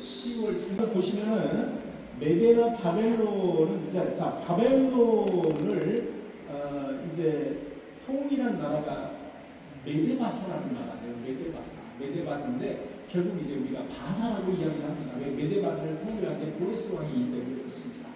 10월 중에 보시면은 메데나 바벨론은 자 바벨론을 이제 통일한 나라가 메데바사라는 나라예요. 메데바사인데 결국 이제 우리가 바사라고 이야기를 합니다. 왜 메데바사를 통일할 때 고레스 왕이 있다고 그랬습니다.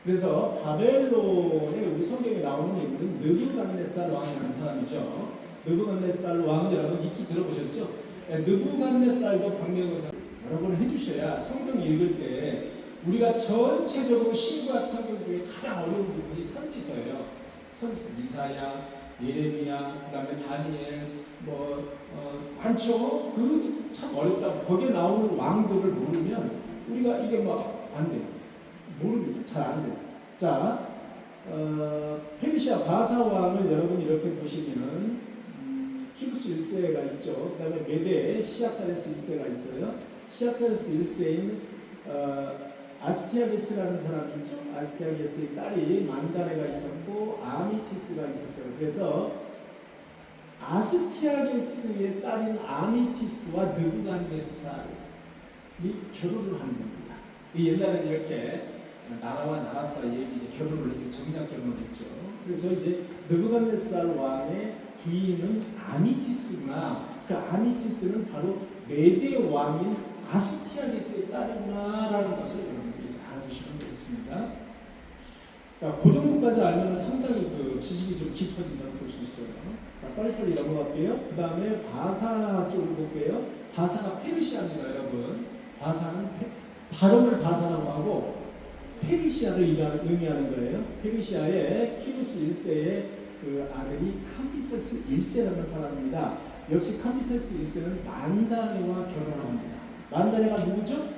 그래서 바벨론에 우리 성경에 나오는 인물은 느부갓네살 왕이라는 사람이죠. 느부갓네살 왕은 여러분 익히 들어보셨죠? 느부갓네살도 광명의사 여러 번 해주셔야 성경 읽을 때 우리가 전체적으로 신구약 성경 중에 가장 어려운 부분이 선지서예요. 선지서 이사야, 예레미야, 그 다음에 다니엘, 많죠. 그 참 어렵다. 거기에 나오는 왕들을 모르면 우리가 이게 안 돼요. 모릅니다. 잘 안 돼요. 자, 페르시아 바사 왕을 여러분 이렇게 보시면은 키루스 1세가 있죠. 그 다음에 메데 시압사레스 1세가 있어요. 시압사레스 1세인 아스티아게스라는 사람이 있죠. 아스티아게스의 딸이 만다레가 있었고 아미티스가 있었어요. 그래서 아스티아게스의 딸인 아미티스와 느부갓네살이 결혼을 하는 겁니다. 옛날에는 이렇게 나라와 나라 사이에 이제 결혼을 했죠. 정략 결혼을 했죠. 그래서 이제 느부갓네살 왕의 부인은 아미티스구나. 그 아미티스는 바로 메데 왕인 아스티아게스의 딸이구나라는 것을 여러분들이 잘 알아두시면 되겠습니다. 자, 그 정도까지 알면 상당히 그 지식이 좀 깊어진다고 볼 수 있어요. 자, 빨리빨리 넘어갈게요. 그 다음에 바사 쪽을 볼게요. 바사가 페르시아입니다, 여러분. 바사는 발음을 바사라고 하고 페르시아를 의미하는 거예요. 페르시아의 키루스 1세의 그 아들이 캄비세스 1세라는 사람입니다. 역시 캄비세스 1세는 만다레와 결혼을 합니다. 만다레가 누구죠?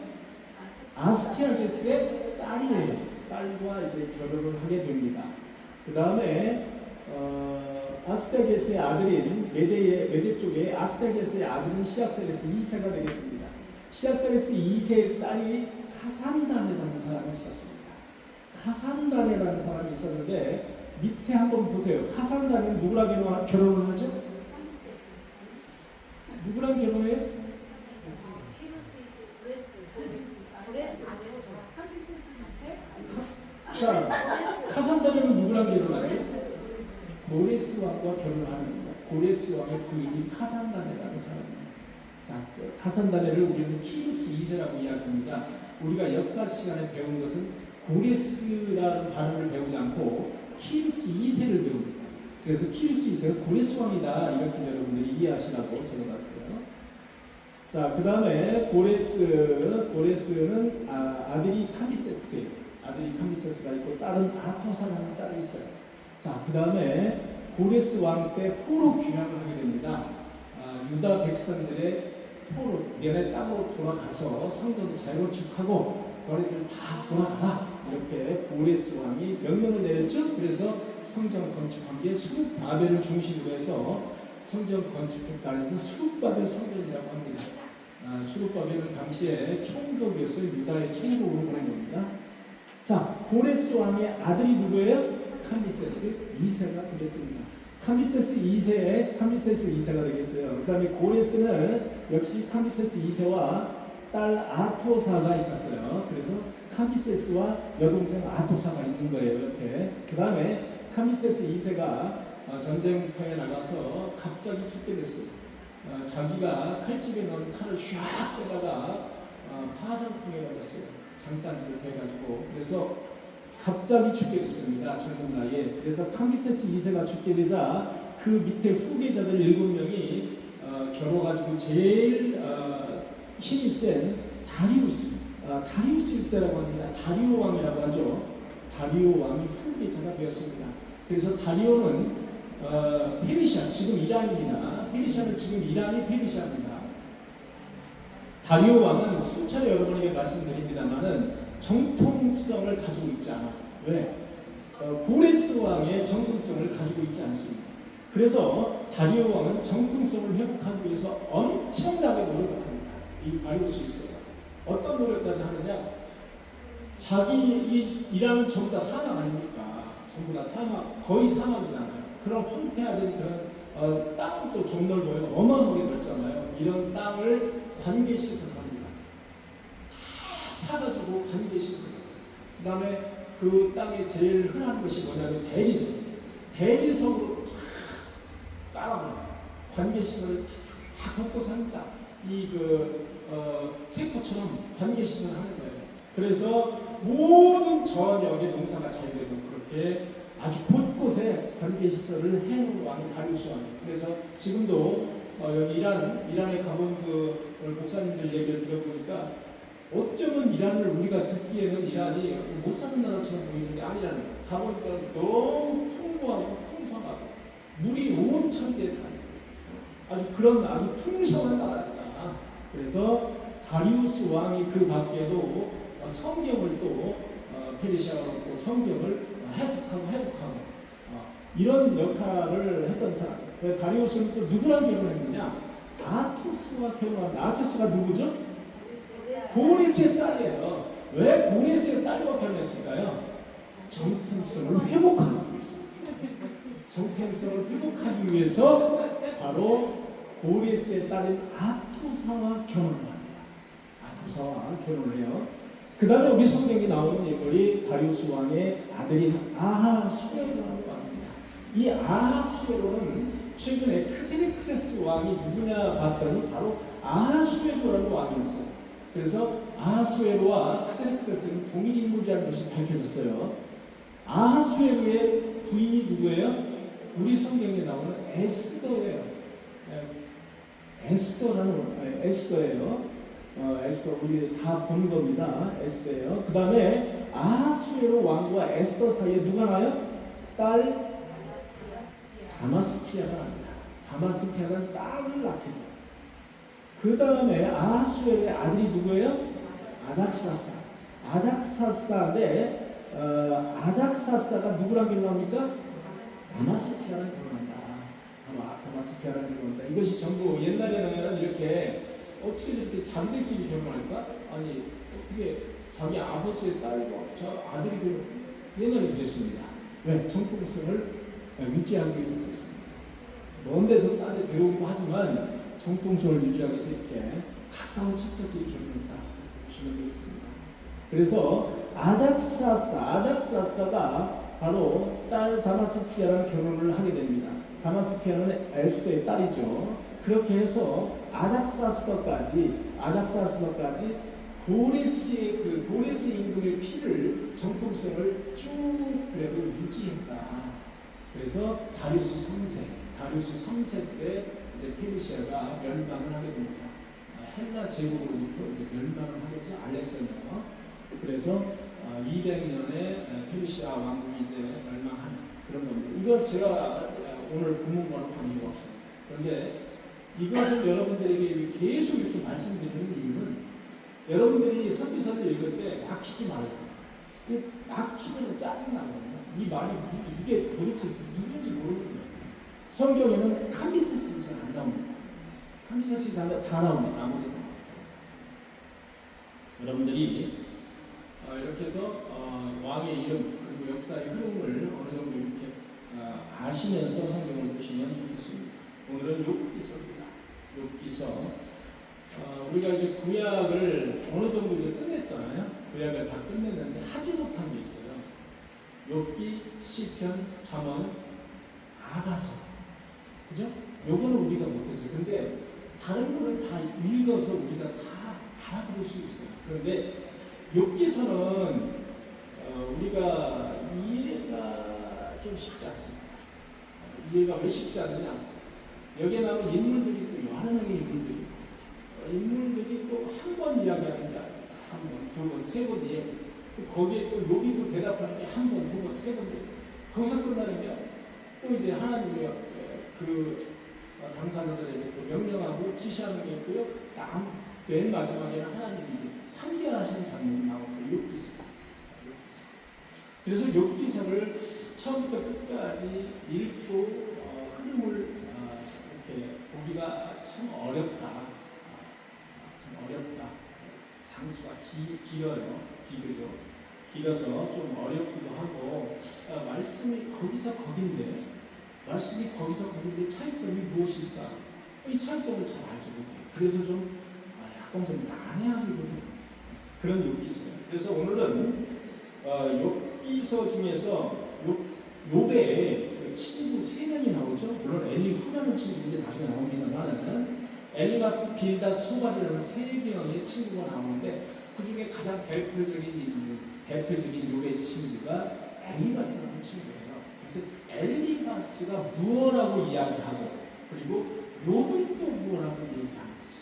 아스티아게스의 딸이에요. 딸과 이제 결혼을 하게 됩니다. 그 다음에 아스티아게스의 아들인 메데 쪽에 아스티아게스의 아들은 시압사레스 2세가 되겠습니다. 시압사레스 2세의 딸이 카산다네라는 사람이 있었습니다. 카산다네라는 사람이 있었는데 밑에 한번 보세요. 카산다네는 누구랑 결혼을 하죠? 누구랑 결혼해요? 자, 카산다네는 누구랑 결혼하죠? 고레스 왕과 결혼하는 겁니다. 고레스 왕의 부인이 카산다네라는 사람입니다. 자, 카산다네를 우리는 키루스 2세라고 이야기합니다. 우리가 역사 시간에 배운 것은 고레스라는 발음을 배우지 않고 키루스 2세를 배웁니다. 그래서 키루스 2세가 고레스 왕이다 이렇게 여러분들이 이해하시라고 적어놨어요. 자, 그 다음에 고레스는 아들이 캄비세스가 있고 딸은 아토사라는 딸이 있어요. 자, 그 다음에 고레스 왕 때 포로 귀환을 하게 됩니다. 유다 백성들의 포로 너네 땅으로 돌아가서 성전도 잘 건축하고 너네들 다 돌아가라 이렇게 고레스 왕이 명령을 내렸죠. 그래서 성전 건축한 게 수룹바벨을 중심으로 해서 성전 건축했다 해서 수룹바벨 성전이라고 합니다. 수룹바벨은 당시에 총독이었어요. 유다의 총독으로 보낸 겁니다. 자, 고레스 왕의 아들이 누구예요? 캄비세스 2세가 되겠습니다. 캄비세스 2세가 되겠어요. 그 다음에 고레스는 역시 캄비세스 2세와 딸 아토사가 있었어요. 그래서 캄비세스와 여동생 아토사가 있는 거예요. 이렇게. 그 다음에 캄비세스 2세가 전쟁터에 나가서 갑자기 죽게 됐어요. 자기가 칼집에 넣은 칼을 쫙 빼다가 파상풍에 걸렸어요. 장단지를 대가지고. 그래서 갑자기 죽게 됐습니다. 젊은 나이에. 그래서 캄비세스 2세가 죽게 되자 그 밑에 후계자들 7명이 결어가지고 제일 힘이 센 다리우스 1세라고 합니다. 다리오 왕이라고 하죠. 다리오 왕이 후계자가 되었습니다. 그래서 다리오는 페르시아, 지금 이란입니다. 페르시아는 지금 이란이 페르시아입니다. 다리오 왕은 수차례 여러분에게 말씀드립니다만은 정통성을 가지고 있지 않아. 왜? 고레스 왕의 정통성을 가지고 있지 않습니다. 그래서 다리오 왕은 정통성을 회복하기 위해서 엄청나게 노력을 합니다. 이 다리우스 1세가 어떤 노력까지 하느냐? 자기 이란은 전부 다 사막 아닙니까? 전부 다 사막, 거의 사막이잖아요. 그런 황폐화된 그런 땅은 또 좀 넓어요. 어마어마하게 넓잖아요. 이런 땅을 관계 시설합니다. 다 파가지고 관계시설. 그 다음에 그 땅에 제일 흔한 것이 뭐냐면 대리석. 대리석으로 깔아놔요. 관계시설을 다 걷고 삽니다. 세포처럼 관계시설 하는 거예요. 그래서 모든 전역의 농사가 잘 되고 그렇게 아주 곳곳에 관계시설을 해놓은 왕이 다리우스 왕이에요. 그래서 지금도 여기 이란에 가본 그 목사님들 얘기를 들어보니까 어쩌면 이란을 우리가 듣기에는 이란이 못 사는 나라처럼 보이는 게 아니라는 거예요. 가보니까 너무 풍부하고 풍성하고 물이 온 천지에 다 아주 그런 아주 풍성한 나라다. 그래서 다리우스 왕이 그 밖에도 성경을 또 페르시아어로 또 성경을 해석하고 해독하고 이런 역할을 했던 사람. 다리우스는 또 누구랑 결혼했느냐? 아토스와 결혼한다. 아토스가 누구죠? 고레스의 딸이에요. 왜 고레스의 딸과 결혼했을까요? 정통성을 회복하기 위해서. 정통성을 회복하기 위해서 바로 고레스의 딸인 아토사와 결혼을 합니다. 아토사와 결혼을 해요. 그 다음에 우리 성경에 나오는 인물이 다리우스 왕의 아들인 아하수에로라는 왕입니다. 이 아하수에로는 최근에 크세르크세스 왕이 누구냐 봤더니 바로 아하수에로라는 왕이었어요. 그래서 아하수에로와 크세르크세스는 동일 인물이라는 것이 밝혀졌어요. 아하수에로의 부인이 누구예요? 우리 성경에 나오는 에스더예요. 에스더예요. 에스더 우리 다 본 겁니다. 에스더예요. 그 다음에 아하수에로 왕과 에스더 사이에 누가 나요? 딸 다마스피아가 납니다. 다마스피아는 딸을 낳습니다. 그 다음에 아하수에로의 아들이 누구예요? 아닥사스다. 아닥사스다인데 아닥사스다가 누구랑 결혼합니까? 다마스피아랑 결혼한다. 다마스피아랑 결혼한다. 이것이 전부 옛날에는 이렇게 어떻게 저렇게 자기들끼리 결혼할까? 아니 어떻게 자기 아버지의 딸과 저 아들이 옛날에 그랬습니다. 왜? 정통성을 유지하기 위해서 그랬습니다. 먼 데서 딴 데 데려오고 하지만 정통성을 유지하기 위해서 이렇게 가까운 친척끼리 결혼했다. 보시면 되겠습니다. 그래서 아닥사스다가 바로 딸 다마스피아랑 결혼을 하게 됩니다. 다마스피아는 에스더의 딸이죠. 그렇게 해서 아닥사스다까지 고레스 임금의 피를 정통성을 쭉 그래도 유지했다. 그래서 다리우스 3세 때 이제 페르시아가 멸망을 하게 됩니다. 헬라 제국으로부터 이제 멸망을 하게 되죠. 알렉산더. 그래서 200년에 페르시아 왕국이 이제 멸망하는 그런 겁니다. 이거 제가 오늘 본문과는 관계가 없어요. 그런데 이것을 여러분들에게 계속 이렇게 말씀드리는 이유는 여러분들이 선지서를 읽을 때 막히지 말고 막히면 짜증나거든요. 이 말이 이게 도대체 누군지 모르는 거예요. 성경에는 카미세스 이상 안 나옵니다. 카미세스 이상 다 나옵니다. 나머지 다. 여러분들이 이렇게 해서 왕의 이름 그리고 역사의 흐름을 어느 정도 이렇게 아시면서 성경을 보시면 좋겠습니다. 오늘은 욥기서입니다. 욥기서. 우리가 이제 구약을 어느 정도 이제 끝냈잖아요. 구약을 다 끝냈는데 하지 못한 게 있어요. 욥기, 시편, 잠언, 아가서. 그죠? 요거는 우리가 못했어요. 근데 다른 거를 다 읽어서 우리가 다 알아들을 수 있어요. 그런데 욥기서는 우리가 이해가 좀 쉽지 않습니다. 이해가 왜 쉽지 않느냐? 여기에 나오는 인물들이 또 여러 명의 인물들이 또 한 번 이야기하는 게 아니라 한 번, 두 번, 세 번 이야기. 거기에 또 욥이 대답하는 게 한 번, 두 번, 세 번. 거기서 끝나는 게 또 이제 하나님이 그 당사자들에게 또 명령하고 지시하는 게 있고요. 맨 마지막에는 하나님이 이제 판결하시는 장면이 나오는 욥기서. 그래서 욥기서를 처음부터 끝까지 읽고 흐름을 이렇게 보기가 참 어렵다. 장수가 길어요. 길어서 좀 어렵기도 하고 말씀이 거기서 거긴데 차이점이 무엇일까? 이 차이점을 잘 알지 못해요. 그래서 좀 약간 좀 난해하기도 해요. 그런 욥기서예요. 그래서 오늘은 욥기서 중에서 욥의 그 친구 세 명이 나오죠. 물론 엘리후라는 친구인데 나중에 나옵니다만 엘리마스, 빌닷, 소발이라는 세 명의 친구가 나오는데 그 중에 가장 대표적인 욥의 친구가 엘리마스라는 친구예요. 그래서 엘리마스가 무엇라고 이야기하고 그리고 욥은 또 무엇라고 얘기하는 거지.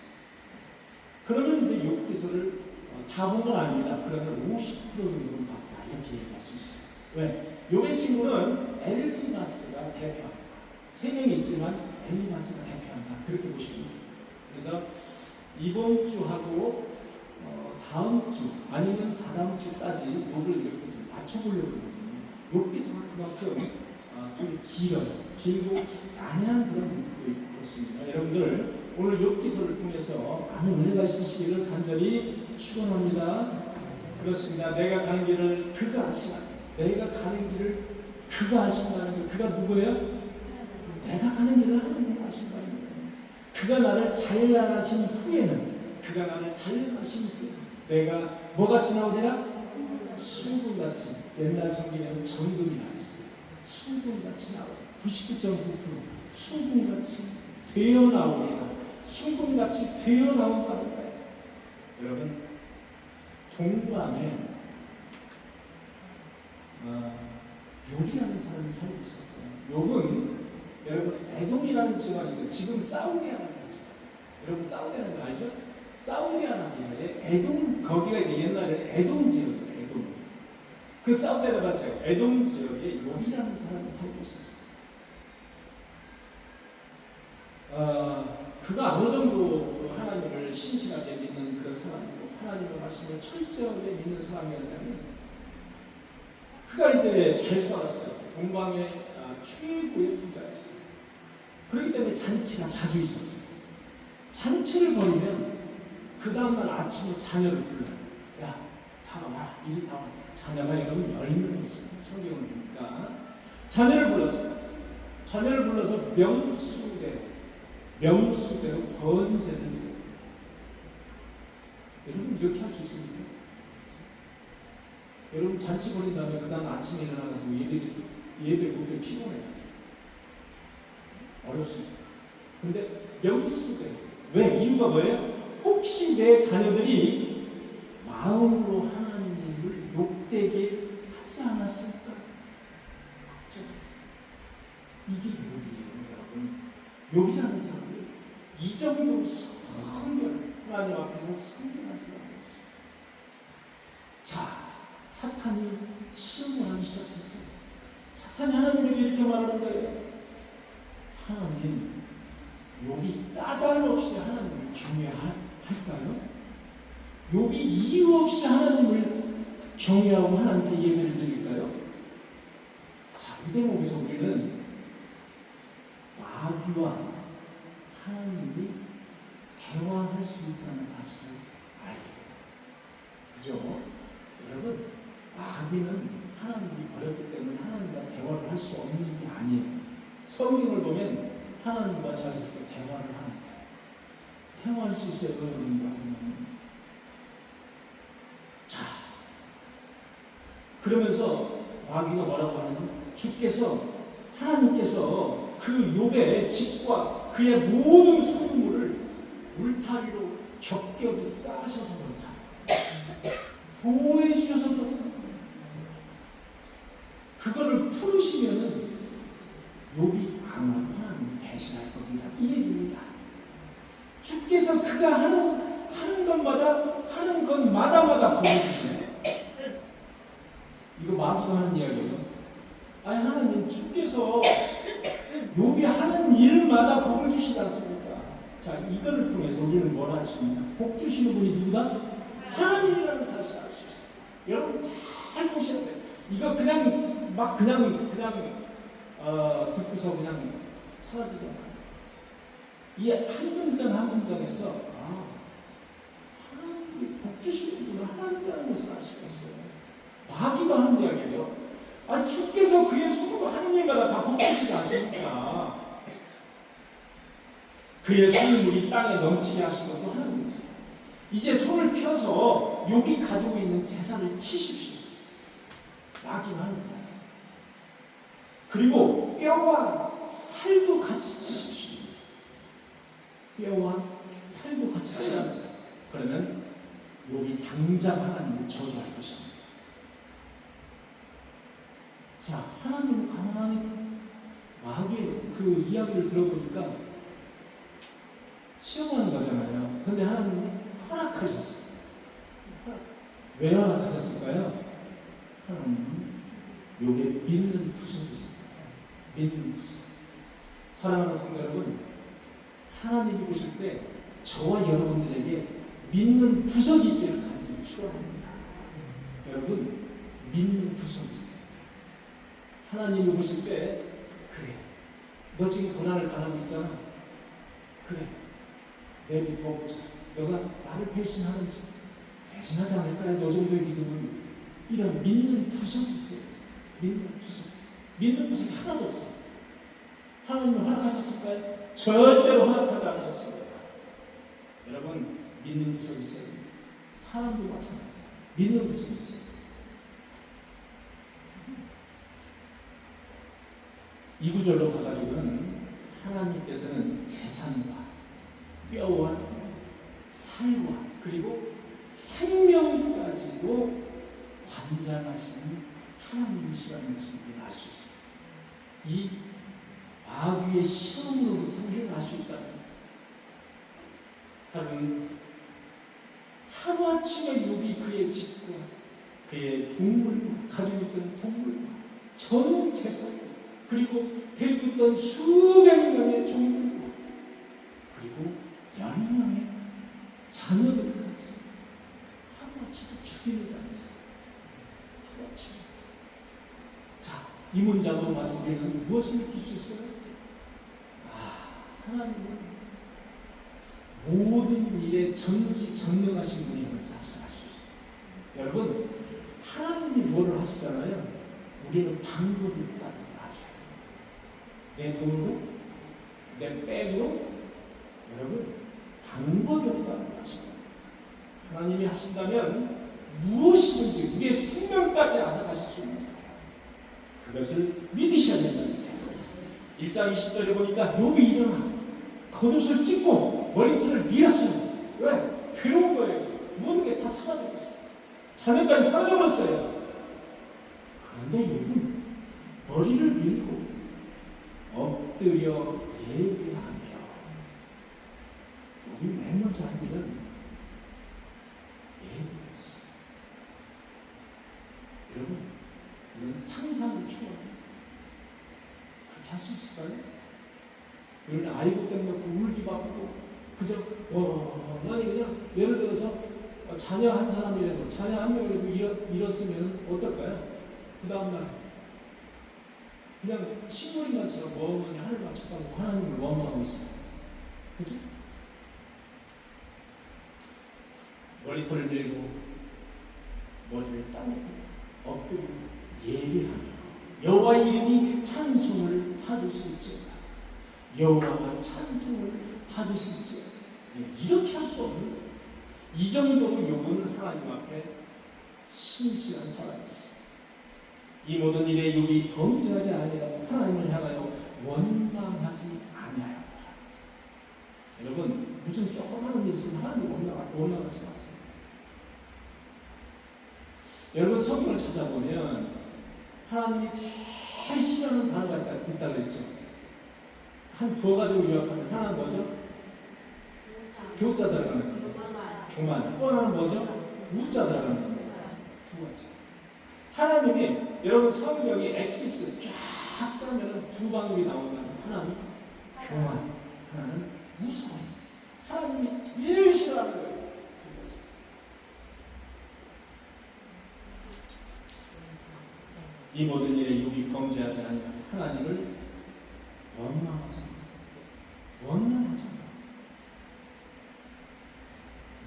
그러면 이제 욥기서를 다 본 건 아닙니다. 그러면 50% 정도는 봤다 이렇게 얘기할 수 있어요. 왜? 욥의 친구는 엘리마스가 대표한다. 세 명이 있지만 엘리마스가 대표한다. 그렇게 보시면 돼요. 그래서 이번 주하고 다음 주 아니면 다다음 주까지 욥을 이렇게 좀 맞춰보려고 하거든요. 욥기서가 그만큼 좀 길고 난해한 그런 문구가 있습니다. 여러분들 오늘 욥기서를 통해서 많은 은혜가 있으시기를 간절히 축원합니다. 그렇습니다. 내가 가는 길을 그가 아시나. 내가 가는 길을 그가 아신다는 거. 그가 누구예요? 내가 가는 길을 하나님 아신다는 거예요. 그가 나를 단련하신 후에는 내가 뭐같이 나오리라? 순금같이. 옛날 성경에는 정금이라고 했어요. 순금같이 나오리라. 99.9% 순금같이 되어 나오리라. 순금같이 되어 나온다는 거예요. 여러분 동방에 욥이라는 사람이 살고 있었어요. 욥은 여러분 에돔이라는 지역이 있어요. 지금 사우디아라비아 지역. 여러분 사우디아라비아 알죠? 사우디아라비아에 에돔 거기가 이제 옛날에 에돔 지역이었어요. 에돔. 그 사우디아라비아 지역 에돔 지역에 욥이라는 사람이 살고 있었어요. 그가 어느 정도 하나님을 신실하게 믿는 그런 사람이고 하나님의 말씀을 철저하게 믿는 사람이었다면 그가 이제 잘 살았어요. 동방의 최고의 부자였어요. 그렇기 때문에 잔치가 자주 있었어요. 잔치를 벌이면 그 다음날 아침에 자녀를 불러요. 야, 다 와라. 이리 다 와라. 자녀가 여러분 10명이 있어요. 성경을 보니까 자녀를 불렀어요. 자녀를 불러서 명수대로 번제를 드려요. 여러분 이렇게 할 수 있습니까? 여러분 잔치 벌인 다음에 그 다음 아침에 일어나가지고 예배 못해 피곤해요. 어렵습니다. 근데 명수대. 왜? 이유가 뭐예요? 혹시 내 자녀들이 마음으로 하나님을 욕되게 하지 않았을까? 걱정했어요. 이게 욥이에요, 여러분. 욥이라는 사람이 이 정도로 성결, 하나님 앞에서 성결한 사람이었어요. 자, 사탄이 시험을 하기 시작했어요. 사탄이 하나님에게 이렇게 말하는 거예요. 하나님, 욥이 까닭 없이 하나님을 경외할까요? 욥이 이유 없이 하나님을 경외하고 하나님께 예배를 드릴까요? 자, 이 대목에서 우리는 마귀와 하나님이 대화할 수 있다는 사실을 알게 돼요. 그죠? 여러분, 마귀는 하나님이 버렸기 때문에 하나님과 대화를 할 수 없는 게 아니에요. 성경을 보면 하나님과 자연스럽게 대화를 하는 거예요. 대화할 수 있어요, 여러분과. 자, 그러면서 마귀가 뭐라고 하냐면 하나님께서 그 욥의 집과 그의 모든 소유물을 울타리로 겹겹이 쌓으셔서 그렇다. 보호해 주셔서 그렇다. 그거를 풀으시면은 욥이 아마도 하나님을 배신할 겁니다. 이 얘기입니다. 주께서 그가 하는 것마다 보여주시네. 이거 마귀가 하는 이야기예요. 아니 하나님 주께서 욥이 하는 일마다 복을 주시지 않습니까? 자, 이거를 통해서 우리는 뭘 할 수 있냐? 복 주시는 분이 누구다? 하나님이라는 사실을 알 수 있어요. 여러분 잘 보셔야 돼요. 이거 그냥 듣고서 그냥 사라지게 말아요. 이 한 문장 한 문장에서 하나님이 복 주시는 분은 하나님이라는 것을 알 수가 있어요. 마귀가 하는 이야기예요. 주께서 그의 소유를 하는 일마다 다 복 주시지 않습니까? 그의 소유물이 땅에 넘치게 하신 것도 하나님이세요. 이제 손을 펴서 욥이 가지고 있는 재산을 치십시오. 라기로 하는 거예요. 그리고 뼈와 살도 같이 치십시오. 뼈와 살도 같이 치라. 그러면 욥이 당장 하나님을 저주할 것입니다. 자, 하나님은 가만히 마귀의 그 이야기를 들어보니까 시험하는 거잖아요. 근데 하나님이 허락하셨어요. 왜 허락하셨을까요? 하나님은 욥에 믿는 구석이 있습니다. 믿는 구석. 사랑하는 성도 여러분, 하나님이 보실 때 저와 여러분들에게 믿는 구석이 있기를 간절히 축원합니다. 여러분, 믿는 구석이 있어요. 하나님이 보실 때 그래, 너 지금 고난을 당하고 있잖아. 그래, 내비둬보자. 너가 나를 배신하는지 배신하지 않을까? 너 정도의 믿음은 이런 믿는 구석이 있어요. 믿는 구석. 믿는 구석이 하나도 없어요. 하나님은 허락하셨을까요? 절대로 허락하지 않으셨습니다. 여러분, 믿는 구석이 있어요. 사람도 마찬가지예요. 믿는 구석이 있어요. 이 구절로 가가지고는 하나님께서는 재산과 뼈와 살과 그리고 생명까지도 관장하시는 하나님이시라는 것을 우리가 알 수 있습니다. 이 마귀의 시험으로부터 우리가 알 수 있다는 거예요. 하루아침에 욥이 그의 집과 그의 동물과 가지고 있던 동물과 전 재산 그리고 데리고 있던 수백 명의 종들과 그리고 10명의 자녀들까지 하루아침에 죽임을 당했어요. 하루아침에. 자, 이 문장으로 봐서 우리는 무엇을 느낄 수 있어요? 하나님은 모든 일에 전지전능하신 분이라는 것을 알 수 있어요. 여러분, 하나님이 뭐를 하시잖아요. 우리는 방법이 있다는 걸 아셔야 돼요. 내 돈으로, 내 백으로, 여러분, 방법이 없다는 걸 아셔야 돼요. 하나님이 하신다면 무엇이든지 우리의 생명까지 앗아가실 수 있는 거예요. 그것을 믿으셔야 된다는 거예요. 1장 20절에 보니까 욥이 일어나 겉옷을 찢고 머리털을 밀었습니다. 왜? 괴로운 거예요. 모든 게 다 사라지고 있어요. 자녀까지 사라져버렸어요. 그런데 욥은 머리를 밀고 엎드려 예배하며 욥이 맨 먼저 한 일은 예배였어요. 여러분, 이건 상상을 초월합니다. 그렇게 할 수 있을까요? 우리는 아이고 때문에 울기 바쁘고 그저 멍하니 그냥 예를 들어서 자녀 한 사람이라도 자녀 한 명이라도 잃었으면 어떨까요? 그 다음날 그냥 식물인간처럼 멍하니 하늘만 쳐다보고 하나님을 원망하고 있어요. 그죠? 머리털을 밀고 머리를 따놓고 엎드리고 예배하며 여호와의 이름이 찬송을 받으실지어다. 여호와가 찬송을 받으실지 이렇게 할 수 없는 거예요. 이 정도로 욥은 하나님 앞에 신실한 사람이었어요. 이 모든 일에 욥이 범죄하지 아니하고 하나님을 향하여 원망하지 아니하였다. 여러분, 무슨 조그마한 일 있으면 하나님 원망하지 마세요. 여러분, 성경을 찾아보면 하나님이 제일 싫어하는 단어가 있다고 그랬죠. 한 두어 가지로 요약하면 하나는 뭐죠? 교자 들어가는 거. 교만. 또 하나는 뭐죠? 우자 들어가는 거. 두 가지. 하나님이 여러분 성경이 엑기스 쫙 짜면 두 방울이 나온다는 하나는 교만, 하나는 무서움. 하나님이 제일 싫어하는 거예요. 두 가지. 이 모든 일에 욥이 범죄하지 아니하고 하나님을 원망하잖아.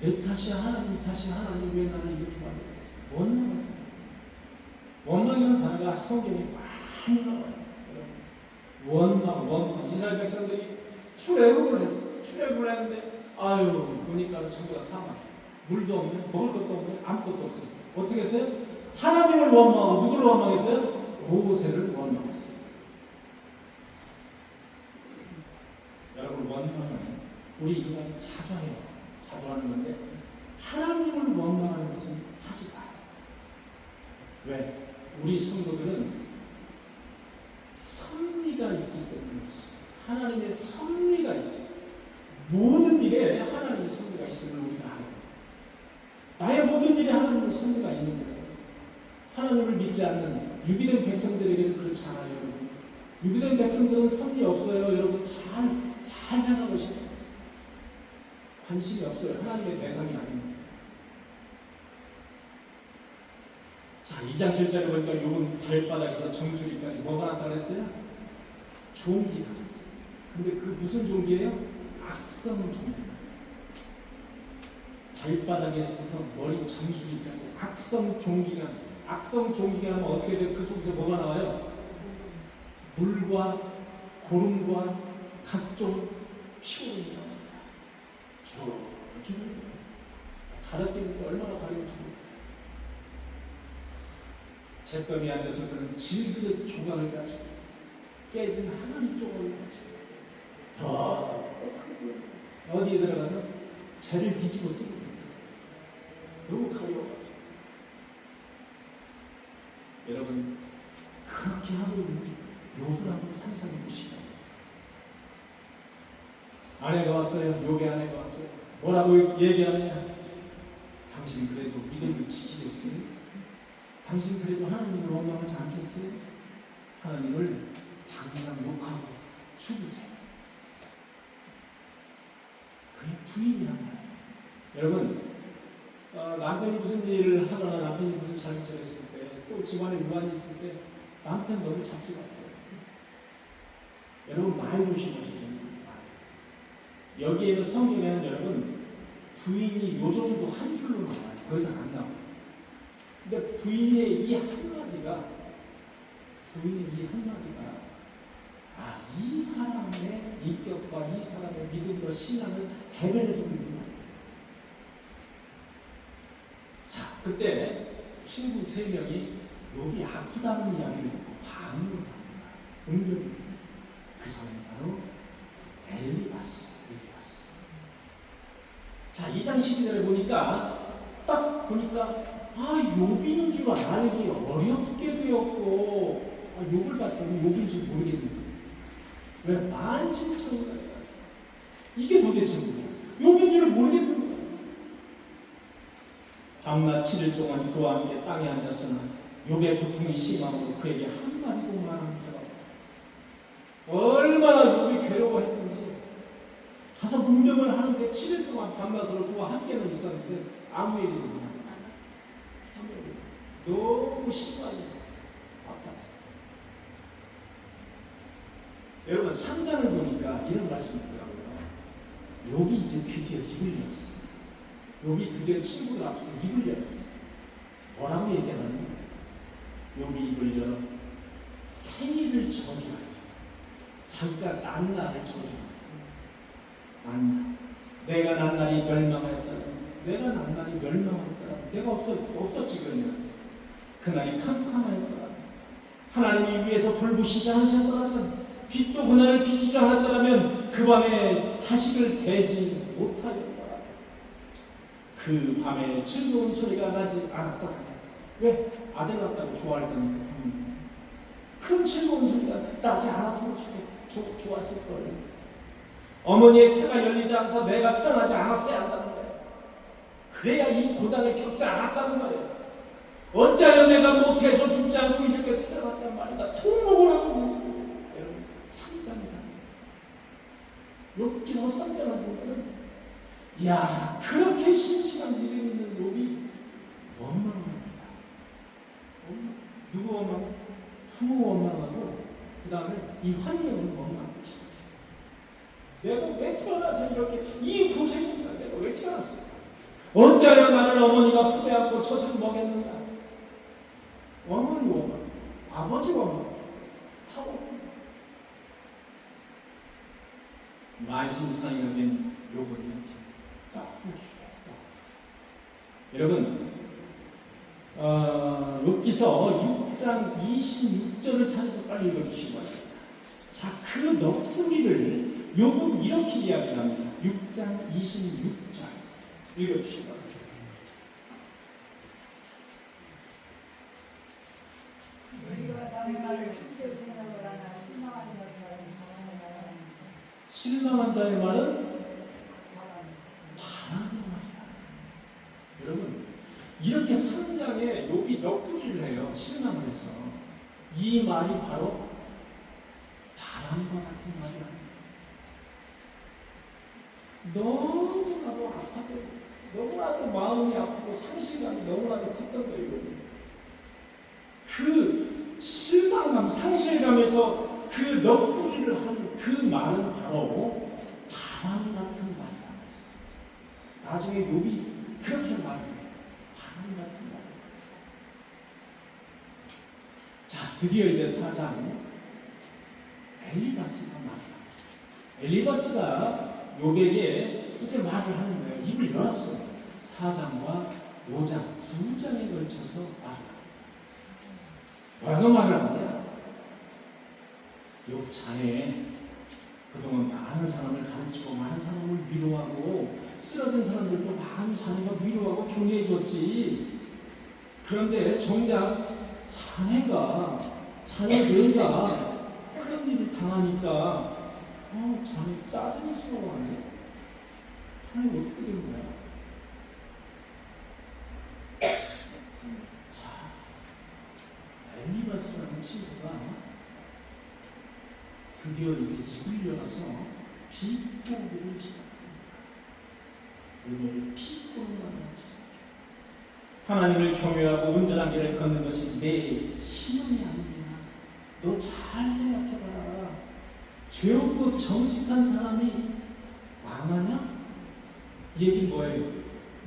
내 탓이야 하나님 탓이야 하나님 왜 나를 이렇게 만들었어? 원망하잖아. 원망이라는 단어가 성경에 많이 나와요. 원망. 이스라엘 백성들이 출애굽을 했어. 출애굽을 했는데 보니까 전부 다 사망. 물도 없는, 먹을 것도 없는, 아무것도 없어요. 어떻게 했어요? 하나님을 원망하고 누구를 원망했어요? 모세를 원망했어요. 여러분, 원망은 우리 인간이 자주 해요. 자주 하는 건데 하나님을 원망하는 것은 하지 마요. 왜? 우리 성도들은 섭리가 있기 때문에 하나님의 섭리가 있어요. 모든 일에 하나님의 섭리가 있음을 우리가 알아요. 나의 모든 일에 하나님의 섭리가 있는 거예요. 하나님을 믿지 않는 유기된 백성들에게는 그렇지 않아요. 유기된 백성들은 섭리 없어요. 여러분 잘 생각하시고 관심이 없어요. 하나님의 대상이 아닙니다. 자, 2장 7절에 보니까 욥은 발바닥에서 정수리까지 뭐가 나타나 그랬어요? 종기가 있어요. 근데 그 무슨 종기예요? 악성 종기가 있어요. 발바닥에서부터 머리 정수리까지 악성 종기가 하면 어떻게 돼요? 그 속에서 뭐가 나와요? 물과 고름과 각종 피곤이 나옵니다. 저렇게 가르치는 게 얼마나 가려운지 모르겠어요. 잿더미에 앉아서 그는 질그릇 조각을 가지고 깨진 하나님 조각을 가지고 어디에 들어가서 재를 뒤집어 쓰고 들어갔어요. 너무 가려워가지고. 여러분, 그렇게 하고 있는 욥을 한번 상상해 보시고, 아내가 왔어요. 욥의 아내가 왔어요. 뭐라고 얘기하느냐? 당신 그래도 믿음을 지키겠어요? 당신 그래도 하나님을 원망하지 않겠어요? 하나님을 당장 욕하고 죽으세요. 그게 부인이란 말이에요. 여러분, 남편이 무슨 일을 하거나 남편이 무슨 잘못을 했을 때, 또 집안에 유한이 있을 때 남편 너무 잡지 마세요. 여러분, 말 조심하셔야 됩니다. 여기에는 성경에는 여러분 부인이 요 정도 한 줄로 나와요. 더 이상 안 나와요. 근데 부인의 이 한마디가 이 사람의 인격과 이 사람의 믿음과 신앙을 대변해주고 있는 거예요. 자, 그때 친구 3명이 욥이 아프다는 이야기를 듣고 반응을 합니다. 그 사람이 바로 엘리바스. 자, 2장 12절에 보니까 딱 보니까 욥인 줄 알기 어렵게 되었고, 욥을 봤더니 욥인 줄 모르겠는데 왜 만신창이가 이게 도대체 뭐야? 욥인 줄 모르겠는 거야. 밤낮 7일 동안 그와 함께 땅에 앉았으나 욥의 고통이 심함으로 그에게 한마디도 말하는 자가 없다. 얼마나 욥이 괴로워했는지 가서 문명을 하는데 7일 동안 밤낮으로 그와 함께는 있었는데 아무 얘기도 못 하고 너무 심하게 아팠어요. 여러분, 3장을 보니까 이런 말씀이 있더라고요. 욥이 이제 드디어 입을 열었어요. 욥이 드디어 친구들 앞에서 입을 열었어요. 뭐라고 얘기하냐면 욥이 입을 열어 생일을 저주하죠. 자기가 난 날을 저주하죠. 내가 난 날이 멸망하였다면 내가 없었지 그러면 그날이 캄캄하였더라면 하나님이 위에서 불 부시지 않으셨더라면 빛도 그날을 비추지 않았더라면 그 밤에 자식을 대지 못하였더라면 그 밤에 즐거운 소리가 나지 않았더라면 왜? 아들 낳았다고 좋아할 거니까 큰 즐거운 소리가 나지 않았으면 좋았을 거예요. 어머니의 태가 열리지 않아서 내가 태어나지 않았어야 한다는 거예요. 그래야 이 고단을 겪지 않았다는 거예요. 어찌하여 내가 못해서 죽지 않고 이렇게 태어났단 말이다. 통곡을 하고 계시고 여러분, 3장이잖아요. 여기서 3장을 보면 이야, 그렇게 신실한 믿음 있는 욥이 원망합니다. 누구 원망해? 부모 원망하고 그 다음에 이 환경을 원망하고 있어요. 내가 왜 태어나서 이렇게 이 고생인가? 내가 왜 태어났어? 어찌하여 나를 어머니가 품에 안고 젖을 먹였는가? 어머니 원망, 아버지 원망, 다 원망. 만신창이가 된 욥은 이렇게 떡국이에요. 여러분, 욥기서 6장 26절을 찾아서 빨리 읽어주시기 바랍니다. 자, 그 너구리를 욥은 이렇게 이야기합니다. 6장 26절 읽어주시기 바랍니다. 실망한 자의 말은 바람의 말이야. 여러분, 이렇게 3장에 욥이 너구리를 해요. 실망을 해서. 이 말이 바로 바람과 같은 말이야. 너무나도 아파도, 너무나도 마음이 아프고 상실감이 너무나도 컸던 거예요. 그 실망감, 상실감에서 그 너구리를 하는 그 말은 바로 바람 같은 말이라고 했어요. 나중에 욥이 그렇게 말해요. 바람 같은 말. 자, 드디어 이제 4장 엘리바스가 말이야. 엘리바스가 욥에게 이제 말을 하는 거예요. 입을 열었어요. 4장과 5장, 2장에 걸쳐서 말을 뭐라고 말을 하냐? 욥 자네 그동안 많은 사람을 가르치고 많은 사람을 위로하고 쓰러진 사람들도 많이 자네가 위로하고 격려해 줬지. 그런데 정작 자네가 그런 일을 당하니까 자네 짜증스러워하네. 자네 어떻게 된 거야? 엘리바스라는 친구가 드디어 이제 입을 열어서 비꼬기를 시작합니다. 오늘 비꼬는 말을 시작해. 하나님을 경외하고 온전한 길을 걷는 것이 내 희망이 아니냐. 너 잘 생각해봐라. 죄 없고 정직한 사람이 망하냐? 이 얘기는 뭐예요?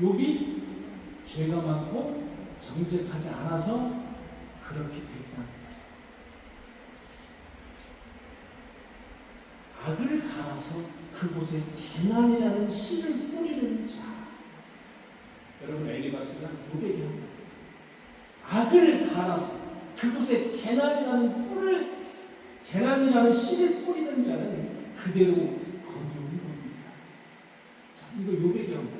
욥이 죄가 많고 정직하지 않아서 그렇게 됐다. 악을 갈아서 그곳에 재난이라는 씨를 뿌리는 자. 여러분, 엘리바스가 욥에게 합니다. 악을 갈아서 그곳에 재난이라는 씨를 뿌리는 자는 그대로 거두는 겁니다. 자, 이거 욥에게 합니다.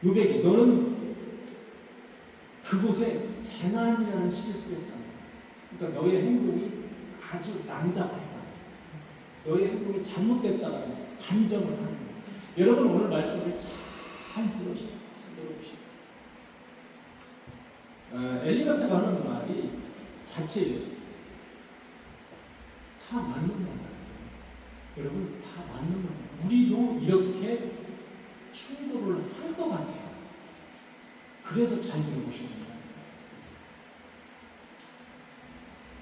욥에게 너는 그곳에 재난이라는 씨를 뿌렸다. 그러니까 너의 행동이 아주 난잡했다. 너의 행동이 잘못됐다고 단정을 하는 거예요. 여러분, 오늘 말씀을 잘 들으십시오. 엘리바스가 하는 말이 자칫 다 맞는 말이에요. 여러분, 다 맞는 말이에요. 우리도 이렇게 충고를 할 것 같아요. 그래서 잘 들어보셔야 돼요.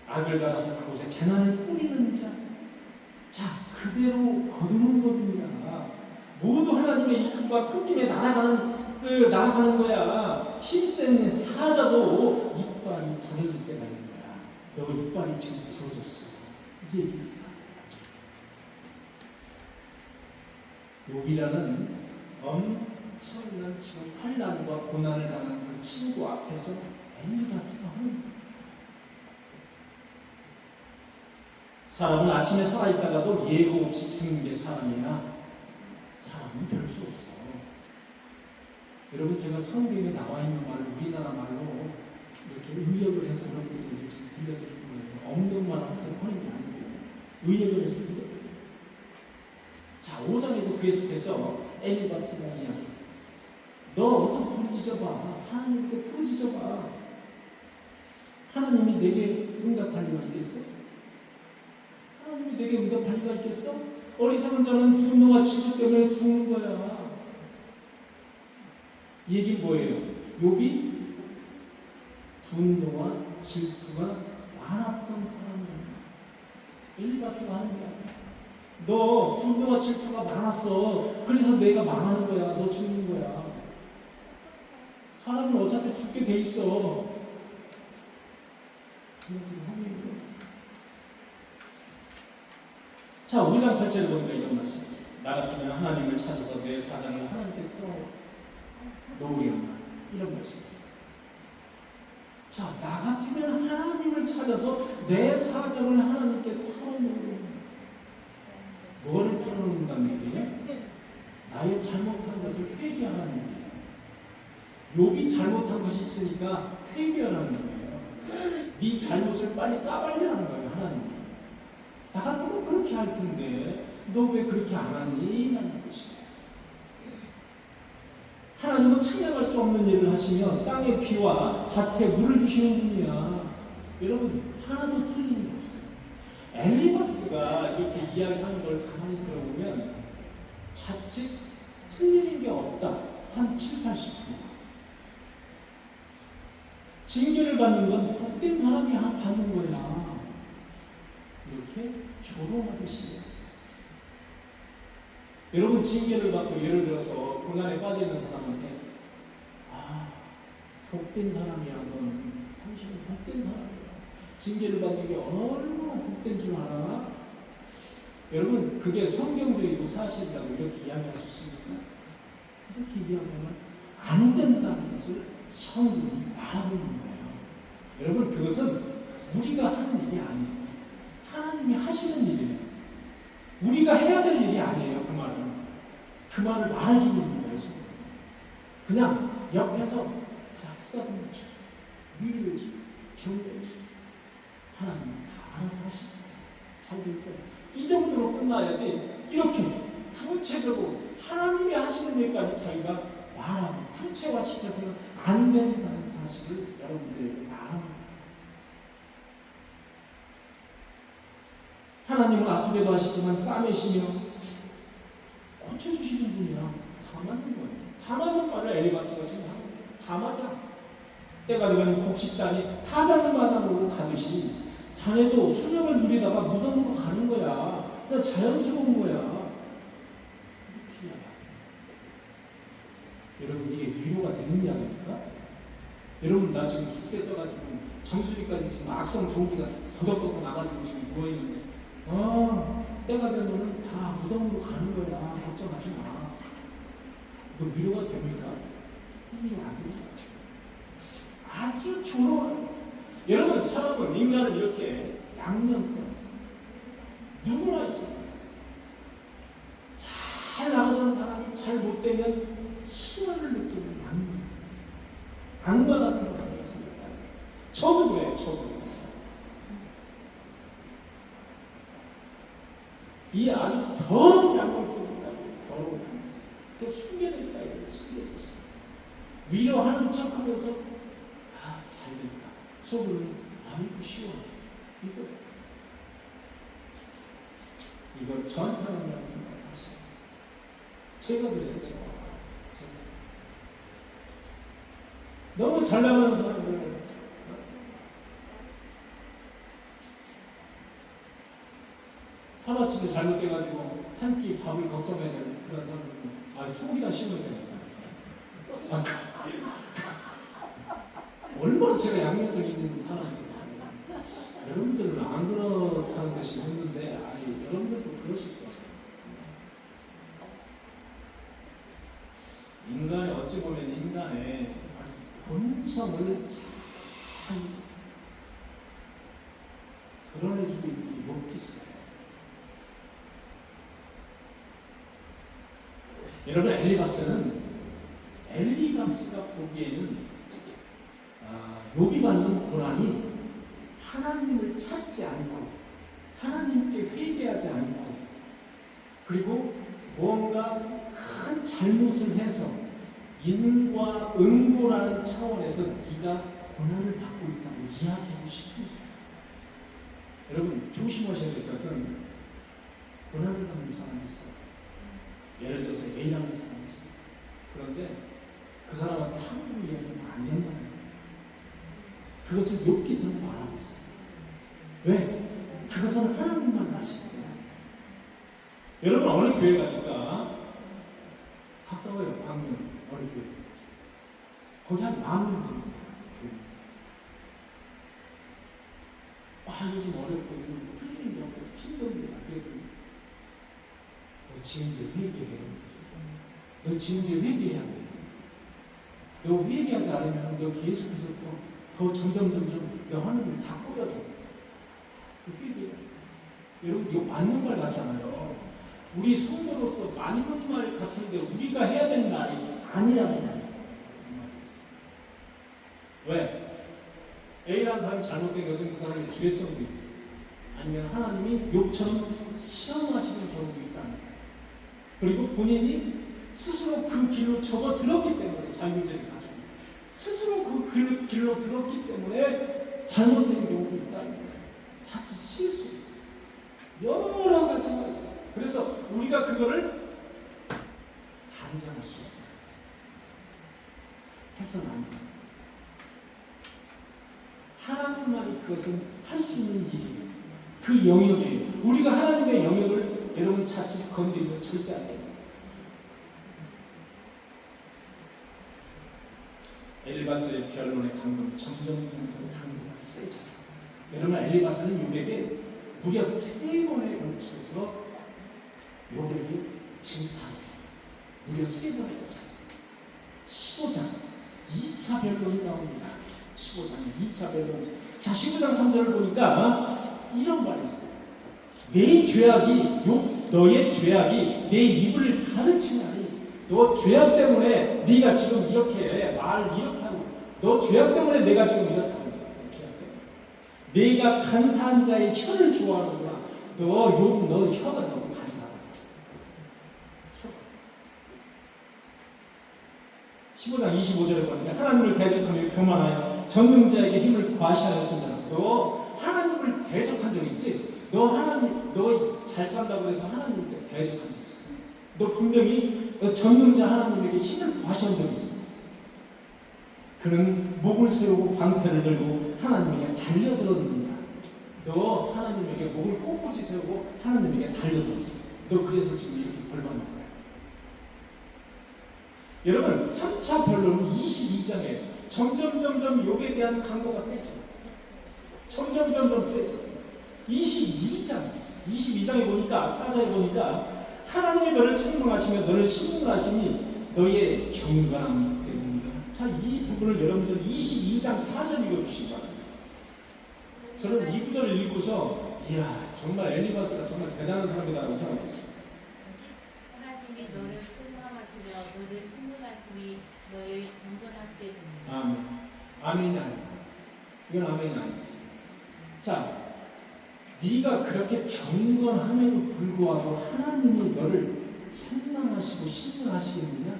악을 갈아서 그곳에 재난을 뿌리는 자. 자, 그대로 거두는 겁니다. 모두 하나님의 이끌과 풍김에 날아가는 거야. 힘센 사자도 이빨이 부러질 때가 있는 거야. 너 이빨이 지금 부러졌어. 이 얘기입니다. 욥이라는 엄청난 지금 환난과 고난을 당한 그 친구 앞에서 엘리바스가 하는 거야. 사람은 아침에 살아있다가도 예고 없이 죽는 게 사람이야. 사람은 별 수 없어. 여러분, 제가 성경에 나와 있는 말을 우리나라 말로 이렇게 의역을 해서 여러분들에게 지금 들려드리는 거예요. 없는 말 같은 하는 게 아니고 의역을 해서 들려드려요. 자, 5장에도 계속해서 엘리바스가 이야기해. 너 어서 부르짖어봐. 하나님께 부르짖어봐. 하나님이 내게 응답할 리가 있겠어? 하나님이 내게 응답할 리가 있겠어? 어리석은 자는 분노와 질투 때문에 죽는 거야. 이 얘기 뭐예요? 욥이 분노와 질투가 많았던 사람이야. 엘리바스가 하는 거야. 너 분노와 질투가 많았어. 그래서 내가 망하는 거야. 너 죽는 거야. 사람은 어차피 죽게 돼 있어. 자, 5장 8절에 보니까 이런 말씀이 있어요. 나 같으면 하나님을 찾아서 내 사정을 하나님께 털어놓으려나 이런 말씀이었어요. 자, 나 같으면 하나님을 찾아서 내 사정을 하나님께 털어놓으려나. 뭐를 털어놓는다는 얘기예요? 나의 잘못한 것을 회개하라는 얘기예요. 욥이 잘못한 것이 있으니까 회개하라는 거예요. 네 잘못을 빨리 까발려하는 거예요. 하나님이. 나 같으면 그렇게 할 텐데 너 왜 그렇게 안 하니? 라는 뜻이에요. 하나님은 측량할 수 없는 일을 하시며 땅에 비와 밭에 물을 주시는 분이야. 여러분 하나도 틀린 게 없어요. 엘리바스가 이렇게 이야기하는 걸 가만히 들어보면 자칫 틀리는 게 없다. 한 7, 80%. 징계를 받는 건 복된 사람이 받는 거야. 이렇게 조롱하듯이. 여러분 징계를 받고 예를 들어서 고난에 빠져있는 사람한테 복된 사람이야. 너는 당신은 복된 사람이야. 징계를 받는 게 얼마나 복된 줄 알아? 여러분 그게 성경적이고 사실이라고 이렇게 이야기할 수 있습니까? 이렇게 이야기하면 안 된다는 것을 성경이 말하고 있는 거예요. 여러분 그것은 우리가 하는 일이 아니에요. 하나님이 하시는 일이에요. 우리가 해야 될 일이 아니에요. 그 말을 말해주고 있는 거예요. 그냥 옆에서 쓰다듬어줘, 위로해줘, 격려해줘. 하나님은 다 알아서 하시고 잘 될 거예요. 이 정도로 끝나야지 이렇게 구체적으로 하나님이 하시는 일까지 자기가 말하고 구체화시켜서는 안 된다는 사실을 여러분들에게 말하는 거예요. 하나님은 아프게도 하시지만 싸매시며 고쳐주시는 분이야. 다 맞는 거예요. 다 맞는 말을 엘리바스가 지금 하는 거예요. 다 맞아. 때가 되면 곡식단이 타작마당으로 가듯이 자네도 수명을 누리다가 무덤으로 가는 거야. 그냥 자연스러운 거야. 여러분 이게 위로가 되는 이야기입니까? 여러분 나 지금 죽겠어가지고 정수리까지 지금 악성 종기가 더덕더덕 나가지고 지금 누워있는데 때가 되면은 다 무덤으로 가는 거야. 걱정하지 마. 이거 위로가 됩니까? 위로 안 됩니다. 아주 조롱. 여러분 사람은 인간은 이렇게 양면성이 있어요. 누구나 있어요. 잘 나가는 사람이 잘 못되면 희열을 느끼는 양면성이 있어요. 악마 같은 감이 있습니다. 저도 그래요. 저도. 이 아주 더러운 양면성입니다. 더러운 양면성. 또 숨겨져 있다. 숨겨져 있어요. 위로하는 척하면서 잘 됐다. 속으로 아이고 쉬워. 이거 저한테 하는 말입니다. 사실 제가 그래서 제가 너무 잘 나가는 사람들 하나쯤에 잘못돼가지고 한 끼 밥을 걱정해야 되는 그런 사람들은 속이다 심어야 되니까 얼마나 제가 양면성 있는 사람인지 여러분들은 안 그렇다는 것이 없는데 여러분들도 그러실 거예요. 인간의 어찌 보면 인간의 본성을 잘 드러내주고 있는 욥기스예요. 여러분 엘리바스가 보기에는 욥이 받는 고난이 하나님을 찾지 않고 하나님께 회개하지 않고 그리고 뭔가 큰 잘못을 해서 인과 응보라는 차원에서 네가 고난을 받고 있다고 이야기하고 싶습니다. 여러분 조심하셔야 될 것은 고난을 받는 사람이 있어요. 예를 들어서 A라는 사람이 있어요. 그런데 그 사람한테 함부로 이야기하면 안 된다는 거예요. 그것을 욥기서는 말하고 있어요. 왜? 그것은 하나님만 아시는 거예요. 여러분 어느 교회 가니까 가까워요. 광명 어느 교회. 거기 한 10,000명 정도 돼요. 요즘 어렵고 틀리는 게 없고 힘듭니다. 그래도 지금 이제 회개해. 너 지금 이제 회개해야 돼. 너 회개하지 않으면 너 계속해서 더 점점 너 하는 일 다 꼬여져. 회개. 여러분 이거 맞는 말 같잖아요. 우리 성도로서 맞는 말 같은데 우리가 해야 되는 말이 아니라는 말이에요. 왜? A라는 사람이 잘못된 것은 그 사람의 죄성도 있고 아니면 하나님이 욕처럼 시험하시는 경우도 있다는 거예요. 그리고 본인이 스스로 그 길로 접어들었기 때문에 잘못된 가지고 스스로 그 길로 들었기 때문에 잘못된 경우도 있다는 거예요. 자칫 실수 여러 가지가 있어요. 그래서 우리가 그거를 단정할 수 없다. 해서는 안 돼. 하나님만이 그것은 할 수 있는 일이에요. 그 영역이에요. 우리가 하나님의 영역을 여러분 자칫 건드리면 절대 안 됩니다. 엘리바스의 변론의 강도는 점점 강도가 세져요. 여러분 엘리바스는 요백에 무려 3번에 걸쳐서 요백이 징탕해요. 무려 3번에 걸쳐서 15장 2차 변론이 나옵니다. 15장 2차 변론. 자 15장 3절을 보니까 이런 말이 있어요. 너의 죄악이 내 입을 가르치나니 너 죄악 때문에 네가 지금 이렇게 말 이렇게 하는 거야. 너 죄악 때문에 내가 지금 이렇게 하는 거야. 네가 간사한 자의 혀를 좋아하는구나. 너 혀가 너무 간사하다. 15장 25절에 보니까 하나님을 대적하며 교만하여 전능자에게 힘을 과시하였으면 너 하나님을 대적한 적 있지? 너 잘 산다고 해서 하나님께 대적한 적 있어. 너 분명히 전능자 하나님에게 힘을 과시한 적 있어. 그는 목을 세우고 방패를 들고 하나님에게 달려들었느냐? 너 하나님에게 목을 꼿꼿이 세우고 하나님에게 달려들었어. 너 그래서 지금 이렇게 벌받는 거야. 여러분 3차 변론은 22장에 점점 욥에 대한 강도가 세죠. 점점 세죠. 22장에 보니까 4장에 보니까 하나님이 너를 책망하시며 너를 신문하시니 너의 경건함 때문이다. 자, 이 부분을 여러분들 22장 4절 읽어주시기 바랍니다. 저는 이 구절을 읽고서 이야 정말 엘리바스가 정말 대단한 사람이라고 생각했어요. 하나님이 너를 책망하시며 너를 신문하심이 너의 경건함 때문이다. 아멘. 아멘이 아니야. 이건 아멘이 아니지. 자, 네가 그렇게 경건함에도 불구하고 하나님이 너를 책망하시고 신문하시겠느냐?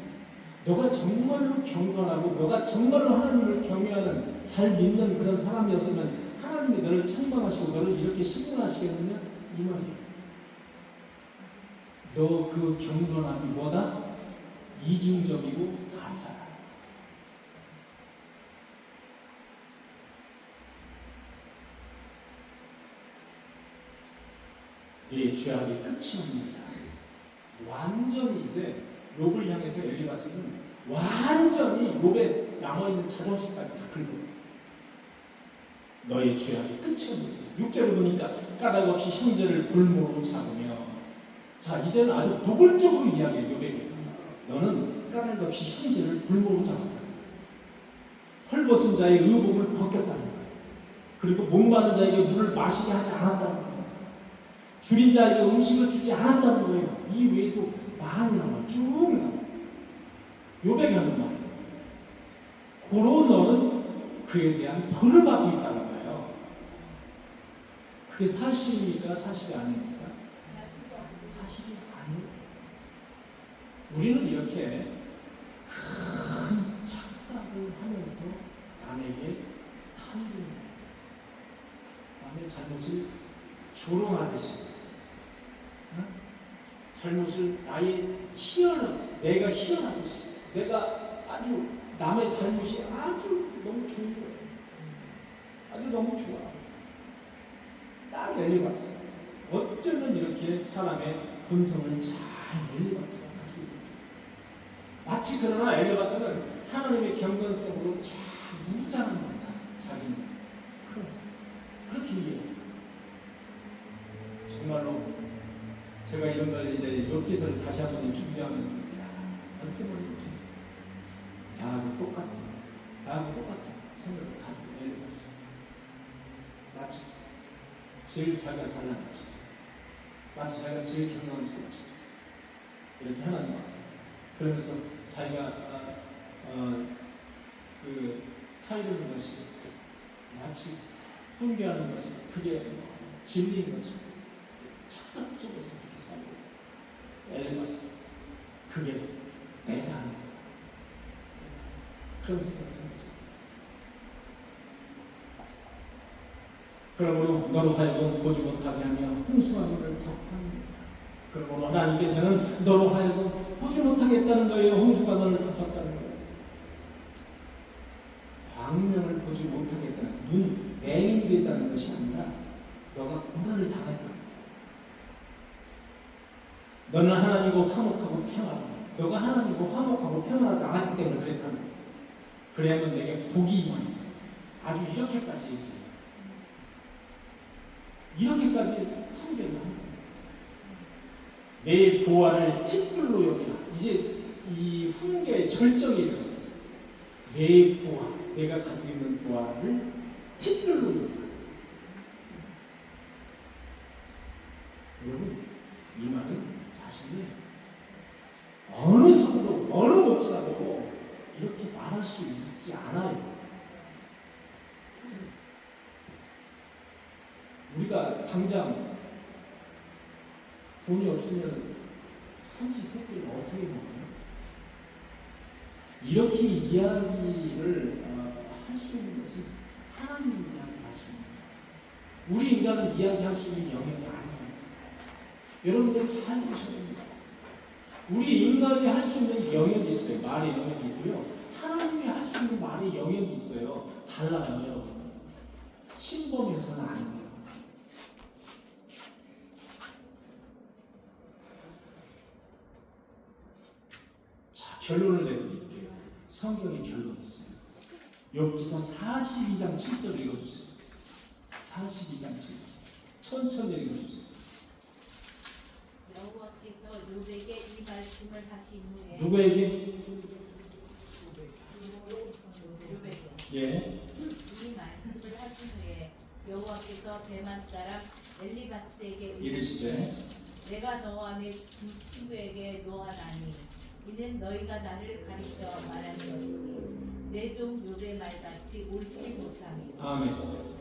너가 정말로 경건하고 너가 정말로 하나님을 경외하는 잘 믿는 그런 사람이었으면 하나님이 너를 책망하시고 너를 이렇게 신문하시겠느냐? 이 말이에요. 너 그 경건함이 뭐다? 이중적이고 가짜다. 네 죄악이 끝이 없느니라. 완전히 이제 욥을 향해서 엘리바스는 완전히 욥에 남아있는 자존심까지 다 긁어. 너의 죄악이 끝이 없느니라. 6절을 보니까 까닭 없이 형제를 볼모로 잡으며. 자 이제는 아주 노골적으로 이야기해 욥에게. 너는 까닭 없이 형제를 볼모로 잡았다. 헐벗은 자의 의복을 벗겼다는 거예요. 그리고 목마른 자에게 물을 마시게 하지 않았다는 거예요. 줄인 자에게 음식을 주지 않았다는 거예요. 이 외에도 많이 나와 쭉 나와. 욥에게 하는 말. 고로 너는 그에 대한 벌을 받고 있다는 거예요. 그게 사실입니까? 사실이 아닙니까? 사실이 아니에요. 우리는 이렇게 큰 착각을 하면서 남에게 탐구해요. 남의 잘못을 조롱하듯이 잘못을 내가 희연하듯이 내가 아주 남의 잘못이 아주 너무 좋은 거예요. 아주 너무 좋아. 딱 엘리바스. 어쩌면 이렇게 사람의 본성을 잘 엘리바스가 가지고 있지. 마치 그러나 엘리바스는 하나님의 경건성으로 쫙 무장한 듯한 자기는 그런 사람. 그렇게 이해해요. 정말로 제가 이런 걸 이제 욥기서를 다시 한번 준비하면서 어쩌면 이렇게 나하고 똑같은 생각을 가지고 내려갔어요. 마치 제일 자기가 잘난 거지, 마치 자기가 제일 경건한 사람이지, 이렇게 하나님 앞에 그러면서 자기가 그 타이르는 것이 마치 훈계하는 것이 그게 진리인 것처럼 착각 속에서 이렇게 살고 엘리바스 그게 내가 아니다 그런 생각을 하고 있어요. 그러므로 너로 하여금 보지 못하게 하며 홍수가 너를 덮합니다. 그러므로 하나님께서는 너로 하여금 보지 못하겠다는 거예요. 홍수가 너를 덮었다는 거예요. 광명을 보지 못하겠다는, 눈 맹인이 됐다는 것이 아니라 너가 고난을 당했다. 너는 하나님과 화목하고 평안하다. 너가 하나님과 화목하고 평안하지 않았기 때문에 그랬다는 거예요. 그래야만 내게 복이 임하니. 아주 이렇게까지 얘기해요. 이렇게까지 훈계를 합니다. 내 보화를 티끌로 여기라. 이제 이 훈계의 절정이 이르렀어요. 내 보화, 내가 가지고 있는 보화를 티끌로 여기라. 여러분, 이 말은 사실은 어느 성도, 어느 목사도 이렇게 말할 수 있지 않아요. 우리가 당장 돈이 없으면 삼시세끼를 어떻게 먹어요? 이렇게 이야기를 할 수 있는 것은 하나님 이야기하십니다. 우리 인간은 이야기할 수 있는 영역이 아니에요. 여러분들 잘 보셔야 됩니다. 우리 인간이 할 수 있는 영역이 있어요. 말의 영역이 있고요. 하나님이 할 수 있는 말의 영역이 있어요. 달라요, 여러분. 침범해서는 안 돼요. 자, 결론을 내드릴게요. 성경의 결론이 있어요. 욥기서 42장 7절 읽어주세요. 42장 7절. 천천히 읽어주세요. 여호와께서 욥에게 이 말씀을 하신 후에 누구에게? 욥에게 예. 이 말씀을 하신 후에 여호와께서 대만 사람 엘리바스에게 이르시되 내가 너와 내 두 친구에게 노하나니 이는 너희가 나를 가리켜 말하는 것이니 내 종 욥의 말같이 옳지 못함이라. 아멘.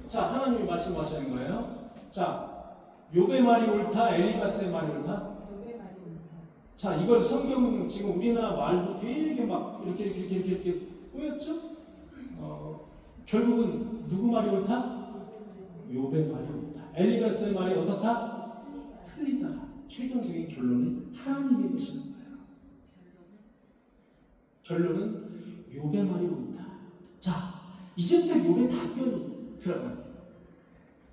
자, 하나님이 말씀하시는 거예요. 자, 욥의 말이 옳다, 엘리바스의 말이 옳다. 욥의 말이 옳다. 자, 이걸 성경 지금 우리나라 말도 되게 막 이렇게 꼬였죠? 결국은 누구 말이 옳다? 욥의 말이 옳다. 엘리바스의 말이 어떻다? 틀리다. 최종적인 결론은 하나님이 되시는 거예요. 결론은 욥의 말이 옳다. 자, 이제부터 욥의 답변이 들어갑니다.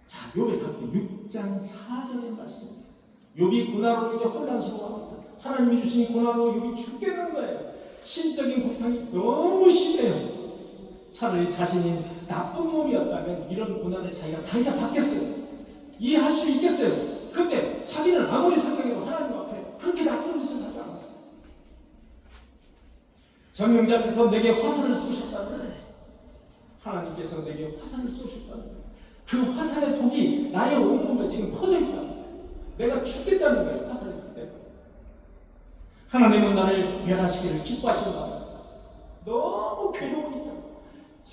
자, 욥의 답변 6장 4절의 말씀. 욥이 고난으로 이제 혼란스러워합니다. 하나님이 주신 고난으로 욥이 죽겠는 거예요. 심적인 고통이 너무 심해요. 차라리 자신이 나쁜 놈이었다면 이런 고난을 자기가 달게 받겠어요. 이해할 수 있겠어요. 근데 자기는 아무리 생각해도 하나님 앞에 그렇게 나쁜 짓을 하지 않았어요. 전능자께서 내게 화살을 쏘셨다는 거예요. 하나님께서 내게 화살을 쏘셨다는 거예요. 그 화살의 독이 나의 온몸에 지금 퍼져 있다는 거예요. 내가 죽겠다는 거예요. 화살이 때문에. 하나님은 나를 멸하시기를 기뻐하신다. 너무 괴로우니까.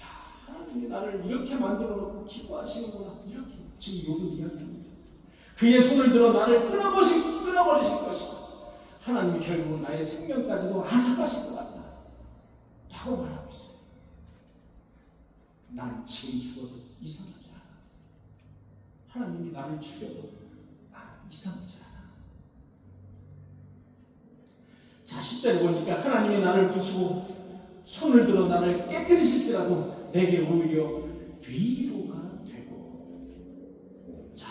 야, 하나님이 나를 이렇게 만들어 놓고 기뻐하시는구나. 이렇게 지금 욥은 이야기합니다. 그의 손을 들어 나를 끊어버리실 것이다. 하나님이 결국은 나의 생명까지도 앗아가실 것 같다. 라고 말하고 있어요. 난 지금 죽어도 이상하지 않아. 하나님이 나를 죽여도 나는 이상하지 않아. 자, 10절에 보니까 하나님이 나를 부수고 손을 들어 나를 깨뜨리실지라도 내게 오히려 위로가 되고. 자,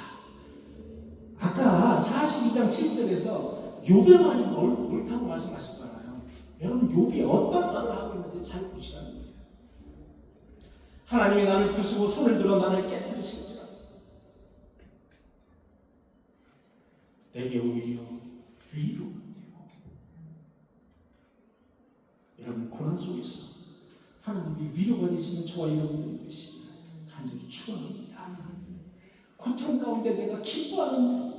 아까 42장 7절에서 욥의 말이 옳다고 말씀하셨잖아요. 여러분, 욥이 어떤 말을 하고 있는지 잘 보시라는 거예요. 하나님이 나를 부수고 손을 들어 나를 깨뜨리실지라도 내게 오히려 위로가 되고, 여러분 고난 속에서 하나님이 위로가 되시는 저와 여러분들이 되시기를 간절히 축원합니다. 고통 가운데 내가 기뻐하는,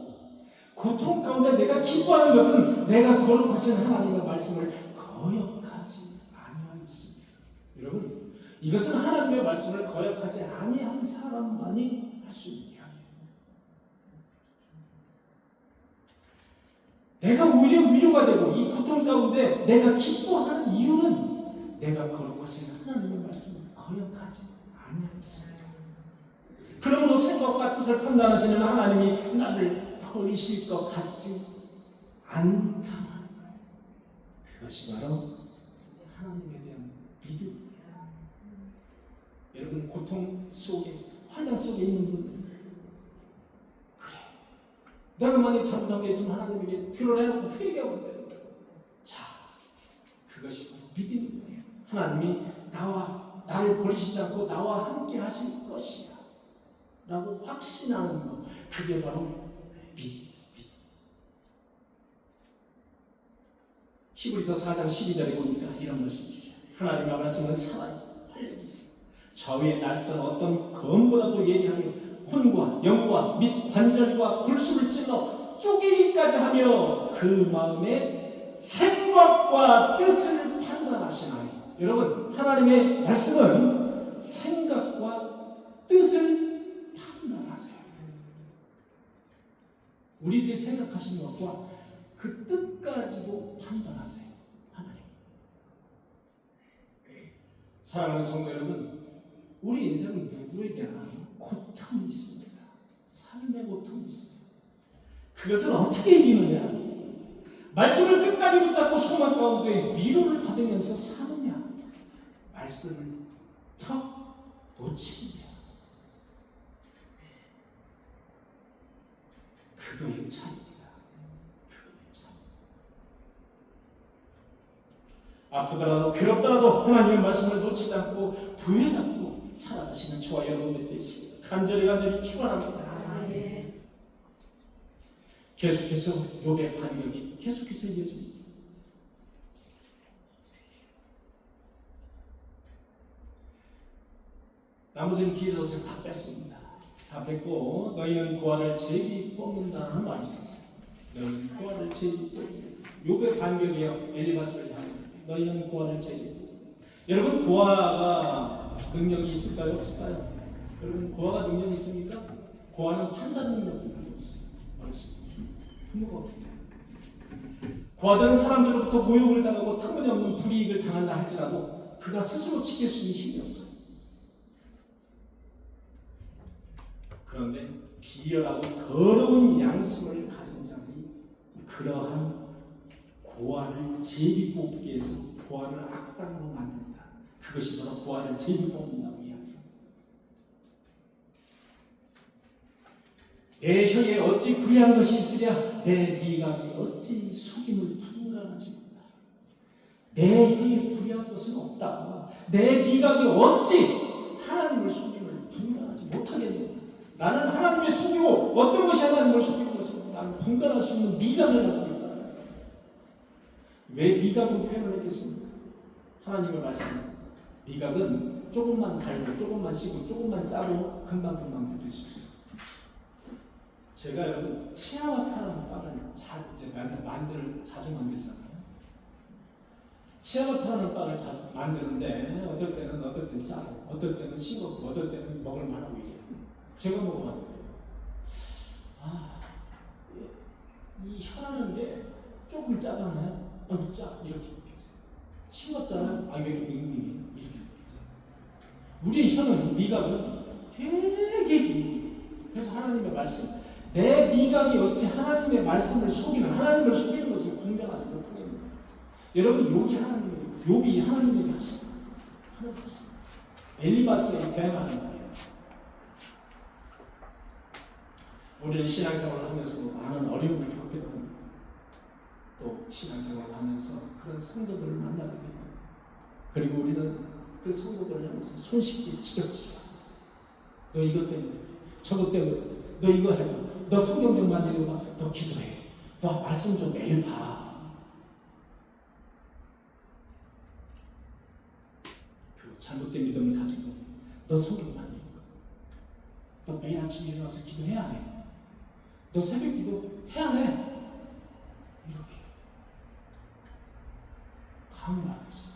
고통 가운데 내가 기뻐하는 것은 내가 거룩하신 하나님의 말씀을 거역하지 아니하였습니다. 여러분, 이것은 하나님의 말씀을 거역하지 아니한 사람만이 할 수 있는 이야기예요. 내가 오히려 위로가 되고 이 고통 가운데 내가 기뻐하는 이유는 내가 거룩하신 하나님의 말씀을 거역하지 아니하였습니다. 그러므로 생각과 뜻을 판단하시는 하나님이 나를 버리실 것 같지 않다. 그것이 바로 하나님에 대한 믿음입니다. 여러분, 고통 속에, 환난 속에 있는 분들, 그래, 내가 만약 잘못한 게 있으면 하나님에게 드러내놓고 회개하면 돼요. 자, 그것이 바로 믿음인 거예요. 하나님이 나를 버리시지 않고 나와 함께 하실 것이야 라고 확신하는 것, 그게 바로 믿음. 히브리서 4장 12절에 보니까 이런 말씀이 있어요. 하나님의 말씀은 살아있고 활력이 있습니다. 좌우의 날선 어떤 검보다도 예리하며 혼과 영과 및 관절과 골수를 찔러 쪼개기까지 하며 그 마음의 생각과 뜻을 판단하시나니. 여러분, 하나님의 말씀은 생각과 뜻을 판단하세요. 우리들이 생각하시는 것과 그 뜻까지도 판단하세요. 하나님. 사랑하는 성도 여러분, 우리 인생은 누구에게나 고통이 있습니다. 삶의 고통이 있습니다. 그것을 어떻게 이기느냐? 말씀을 끝까지 붙잡고 소망 가운데 위로를 받으면서 사느냐? 말씀을 턱 놓치느냐? 그거의 차이입니다. 아프더라도 괴롭더라도 하나님의 말씀을 놓치지 않고 부여잡고 살아가시는 저와 여러분들이 되시길 간절히 축원합니다. 계속해서 욥의 반격이 계속해서 이어집니다. 나머지는 길어서 다 뺐습니다. 다 뺐고 너희는 고아를 제비 뽑는다는 말이 있었어요. 너희는 고아를 제비 뽑는다. 욥의 반격이요, 엘리바스를 향합니다. 너희는 고아를 제비 뽑는다. 여러분, 고아가 능력이 있을까요, 없을까요? 여러분, 고아가 능력이 있습니까? 고아는 판단 능력이 없어요. 부모가 없습니다. 고아들은 사람들로부터 모욕을 당하고 터무니없는 불이익을 당한다 할지라도 그가 스스로 지킬 수 있는 힘이 없어요. 그런데 비열하고 더러운 양심을 가진 자들이 그러한 고아를 제비 뽑기 위해서 고아를 악당으로 만든다. 그것이 바로 고아를 제비 뽑는다고 이야기합니다. 내 혀에 어찌 불의한 것이 있으랴, 내 미각이 어찌 속임을 분간하지 못하랴. 내 혀에 불의한 것은 없다. 내 미각이 어찌 하나님을 속임을 분간하지 못하겠느냐. 나는 하나님을 속이고 어떤 것이 하나님을 속이는 것인가, 나는 분간할 수 있는 미각을 가지고 있다. 왜 미각으로 표현을 했겠습니까? 하나님의 말씀, 미각은 조금만 달고 조금만 씹고 조금만 짜고 금방 드실 수 있어요. 제가 여러분 치아바타라는 빵을 자주 만들잖아요. 치아바타라는 빵을 자주 만드는데 어떨 때는 짜고, 어떨 때는 싱겁고, 어떨 때는 먹을 만하고 이래요. 제가 먹어봤는데, 이 혀라는 게 조금 짜잖아요. 짜 이렇게 느껴져요. 싱겁잖아요. 왜 이렇게 밍밍해? 이렇게 느껴져요. 우리의 혀는, 미각은 되게 밍밍해요. 그래서 하나님의 말씀, 내 미각이 어찌 하나님의 말씀을 속이는, 하나님을 속이는 것을 분별하지 못하겠느냐. 여러분, 욥이 하나님에게 하신 하나님 말씀, 엘리바스에게 대항하는 거예요. 우리는 신앙생활을 하면서 많은 어려움을 겪게 됩니다. 또 신앙생활을 하면서 그런 성도들을 만나게 됩니다. 그리고 우리는 그 성도들을 하면서 손쉽게 지적질하고, 너 이것 때문에, 저것 때문에, 너 이거 해봐, 너 성경 좀 만들어봐, 너 기도해, 너 말씀 좀 매일 봐. 그 잘못된 믿음을 가지고 너 속임만 해. 너 매일 아침에 일어나서 기도해야 해. 너 새벽 기도 해야 해. 이렇게 강요하듯이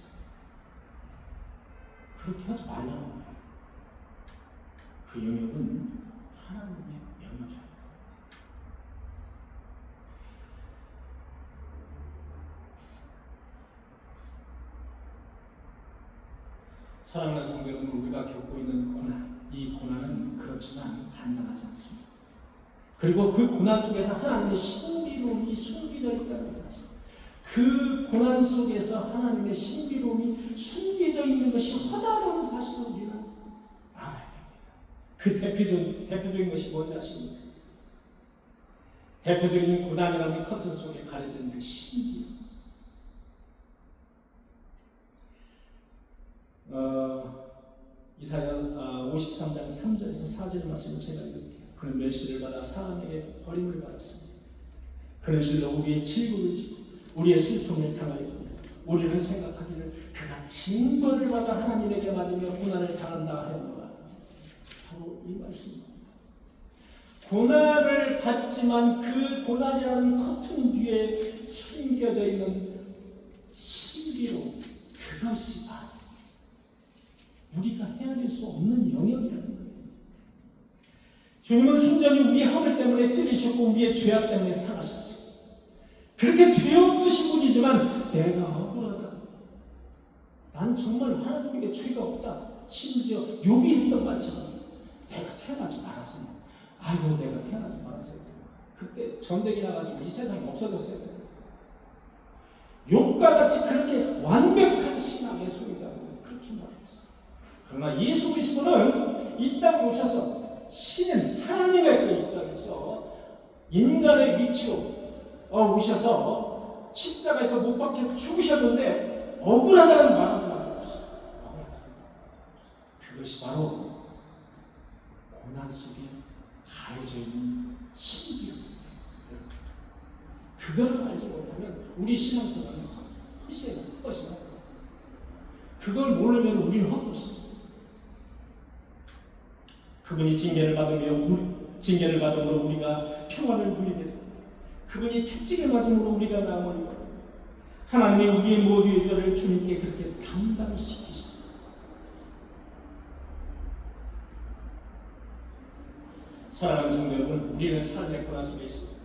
그렇게 하지 말라는 거예요. 그 영역은 하나님의 영역이야. 사랑하는 성도 여러분, 우리가 겪고 있는 고난, 이 고난은 그렇지만 간단하지 않습니다. 그리고 그 고난 속에서 하나님의 신비로움이 숨겨져 있다는 사실, 그 고난 속에서 하나님의 신비로움이 숨겨져 있는 것이 허다하다는 사실을 우리는 알아야 됩니다. 그 대표적인 것이 뭔지 아십니까? 대표적인 고난이라는 커튼 속에 가려진 그 신비로움. 이사야 53장 3절에서 4절 말씀을 제가 읽을게요. 그는 멸시를 받아 사람에게 버림을 받았습니다. 그는 실로 우리의 질고를 지고 우리의 슬픔을 당하였고 우리는 생각하기를 그가 징벌을 받아 하나님에게 맞으며 고난을 당한다 하였노라. 바로 이 말씀입니다. 고난을 받지만 그 고난이라는 커튼 뒤에 숨겨져 있는 신비로움, 그것이 바로 우리가 헤아릴 수 없는 영역이라는 거예요. 주님은 순전히 우리의 허물 때문에 찔리셨고 우리의 죄악 때문에 상하셨어요. 그렇게 죄 없으신 분이지만 내가 억울하다. 난 정말 하나님에게 죄가 없다. 심지어 욥이 했던 말처럼 내가 태어나지 말았으면, 아이고 내가 태어나지 말았어요. 그때 전쟁이 나가지고 이 세상이 없어졌어요. 욥과 같이 그렇게 완벽한 신앙의 소유자는 그렇게 말했어요. 그러나 예수 그리스도는 이 땅에 오셔서 신은 하나님의 그 입장에서 인간의 위치로 오셔서 십자가에서 못 박혀 죽으셨는데 억울하다는 말을 말했어요. 그것이 바로 고난 속에 가려져 있는 신비입니다. 그걸 알지 못하면 우리 신앙생활은 헛것이에요. 헛것이야. 그걸 모르면 우리는 헛것이에요. 그분이 징계를 받음으로 우리가 평안을 누리게 됩니다. 그분이 채찍을 맞음으로 우리가 나음을 입고 하나님이 우리의 모두의 죄를 주님께 그렇게 담당시키십니다. 사랑하는 성도 여러분, 우리는 삶의 고난 속에 있습니다.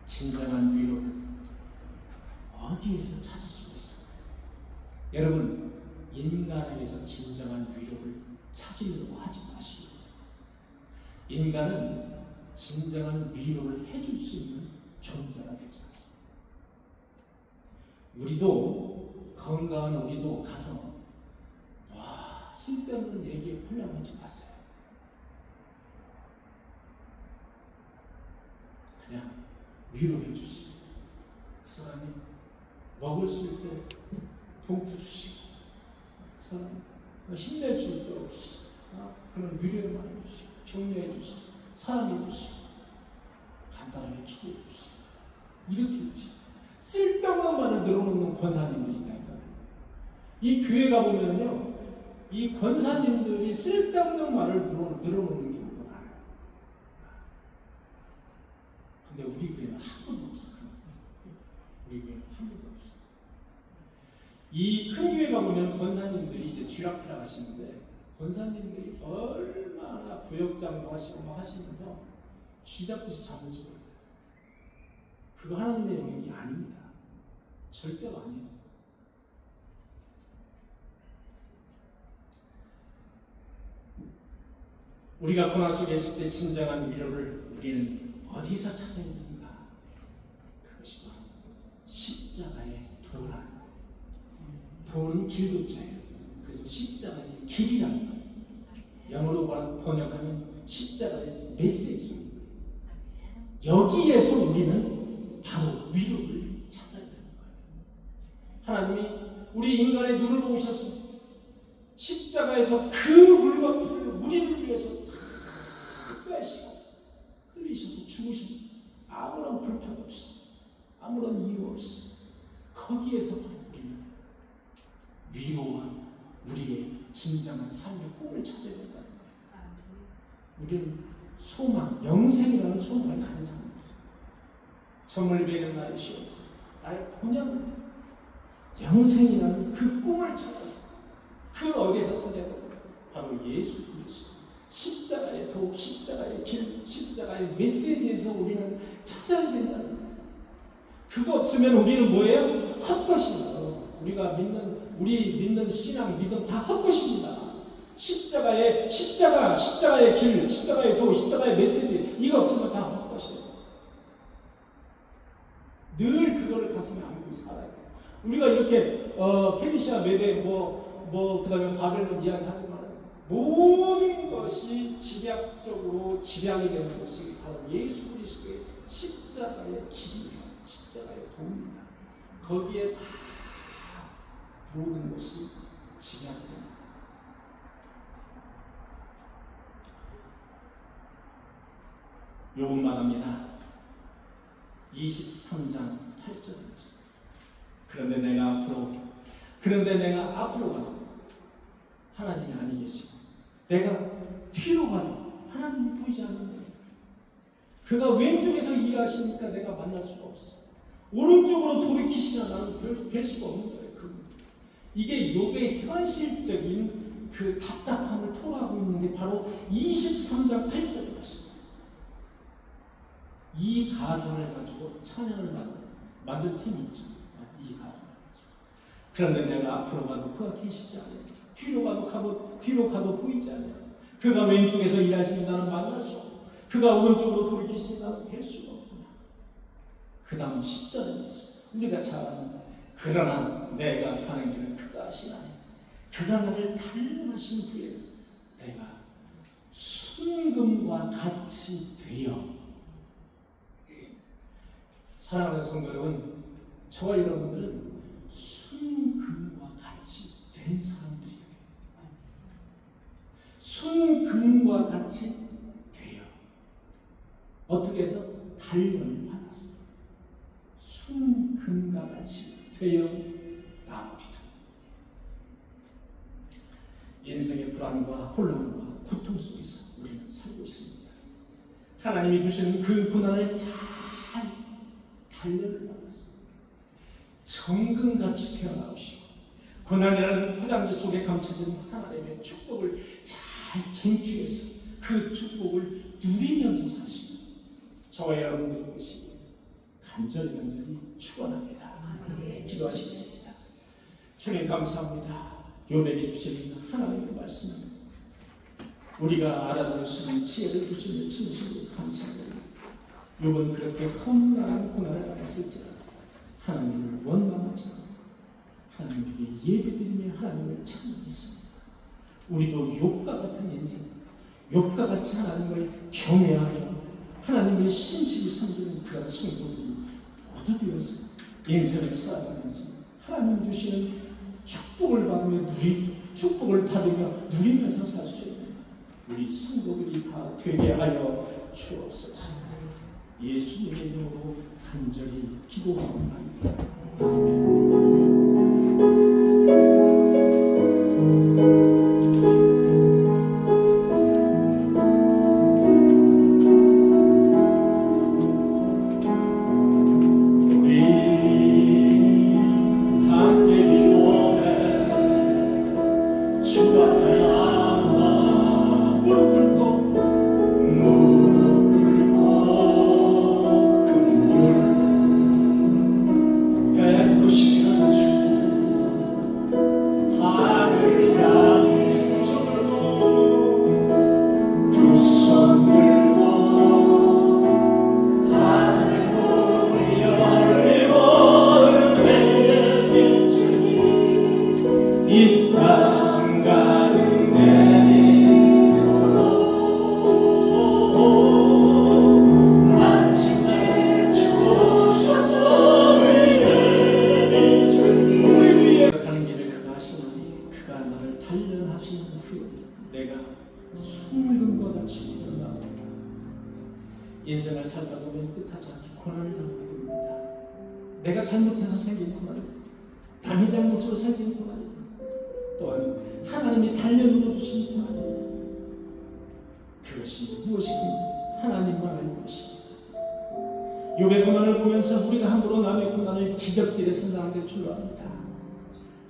진정한 위로를 어디에서 찾을 수 있어요? 여러분, 인간에게서 진정한 위로를 찾으려고 하지 마시고, 인간은 진정한 위로를 해줄 수 있는 존재가 되지 않습니다. 우리도 건강한 우리도 가서 쓸데없는 얘기 하려고 하지 마세요. 그냥 위로해 주시고, 그 사람이 먹을 수 있도록 봉투 주시고, 그 사람 힘낼 수 있도록 그런 위로를 많이 주시고, 격려해 주시고, 사랑해 주시고, 간단하게 기도해 주시고, 이렇게 주시고, 쓸데없는 말을 늘어놓는 권사님들이 있다니까요. 이 교회 가보면요, 이 권사님들이 쓸데없는 말을 늘어놓는 경우가 많아요. 근데 우리 교회는 한 번도 없어요. 우리 교회는 한 번도 없어요. 이 큰 교회 가보면 권사님들이 이제 쥐락펴락 하시는데, 권사님들이 얼마나 구역장도 하시고 막 하시면서 쥐잡듯이 잡는지 몰라요. 그거 하나님의 영역이 아닙니다. 절대로 아니에요. 우리가 고난 속에 있을 때 진정한 위로를 우리는 어디서 찾아야 되는가? 그것이 바로 십자가의 도라는 거예요. 도는 길도자예요. 그래서 십자가의 길이라는 거예요. 영어로 번역하면 십자가의 메시지입니다. 여기에서 우리는 바로 위로를 찾아야 되는 거예요. 하나님이 우리 인간의 눈을 보셔서 십자가에서 그 물과 피를 우리를 위해서 다 빼시고 흘리셔서 죽으신 아무런 불편 없이, 아무런 이유 없이 거기에서 바로 우리는 위로와 우리의 진정한 삶의 꿈을 찾아야 된다는 거예요. 우리는 소망, 영생이라는 소망을 가진 사람입니다. 점을 베는 나의 시험서, 나의 본향은 영생이라는 그 꿈을 찾아서 그 어디에서 찾아야 되는 거예요? 바로 예수 그리스도. 십자가의 도, 십자가의 길, 십자가의 메시지에서 우리는 찾아야 된다는 거예요. 그거 없으면 우리는 뭐예요? 헛것이에요. 우리 믿는 신앙, 믿음 다 헛것입니다. 십자가의 길, 십자가의 도, 십자가의 메시지, 이거 없으면 다 헛것이에요. 늘 그거를 가슴에 안고 살아야 돼요. 우리가 이렇게 페르시아, 메데, 그다음에 바벨론 이야기하지만 모든 것이 집약적으로 집약이 되는 것이 바로 예수 그리스도의 십자가의 길이에요. 십자가의 도입니다. 거기에 다 모든 것이 집약됩니다. 욥은 말합니다. 23장 8절입니다. 그런데 내가 앞으로 가도 하나님이 아니 계시고, 내가 뒤로 가도 하나님이 보이지 않는다. 그가 왼쪽에서 일하시니까 내가 만날 수가 없어. 오른쪽으로 돌이키시나 나는 뵐 수가 없는 거예요. 이게 욥의 현실적인 그 답답함을 토로하고 있는 게 바로 23장 8절이었습니다. 이 가사를 가지고 찬양을 만든 팀이 있죠. 이 가사를 가지고. 그런데 내가 앞으로 가도 그가 계시지 않아요. 뒤로 가도 보이지 않아요. 그가 왼쪽에서 일하시니 나는 만날 수 없고, 그가 오른쪽으로 돌이키시니 나는 뵐 수가 없구나. 그 다음 10절입니다. 우리가 잘 아는, 그러나 내가 가는 길은 그가 아시나니 그가 나를 단련하신 후에 내가 순금과 같이 되어. 사랑하는 성도 여러분, 저와 여러분들은 순금과 같이 된 사람들이에요. 순금과 같이 돼요. 어떻게 해서? 단련을 받아서 순금과 같이 되어 나옵니다. 인생의 불안과 혼란과 고통 속에서 우리는 살고 있습니다. 하나님이 주시는 그 고난을 잘 단련을 받아서 정금같이 태어나오시고, 고난이라는 포장지 속에 감춰진 하나님의 축복을 잘 쟁취해서 그 축복을 누리면서 사시는 저와 여러분들의 것이 간절히 축원합니다. 기도하시겠습니다. 주님 감사합니다. 욥에게 주시는 하나님의 말씀, 우리가 알아들을 수 있는 지혜를 주시는 진심으로 감사합니다. 욥은 그렇게 험난한 고난을 받았을지라도 하나님을 원망하지 않고 하나님에게 예배드리며 하나님을 찬양했습니다. 우리도 욥과 같은 인생, 욥과 같이 하나님을 경외하며 하나님을 신실히 섬기는 그런 성도들이 모두 되어서 인생을 살아가면서 하나님 주시는 축복을 받으며 누리면서 살 수 있는 우리 성도들이 다 되게 하여 주옵소서. 예수님의 이름으로 간절히 기도합니다. 아멘. 인생을 살다 보면 뜻하지 않게 고난을 당하게 됩니다. 내가 잘못해서 생긴 고난이다. 남의 잘못으로 생긴 고난이다. 또한 하나님이 단련으로 주신 고난이다. 그것이 무엇이든 하나님만 알는 것입니다. 욥의 고난을 보면서 우리가 함부로 남의 고난을 지적질해서는 안 될 줄 압니다.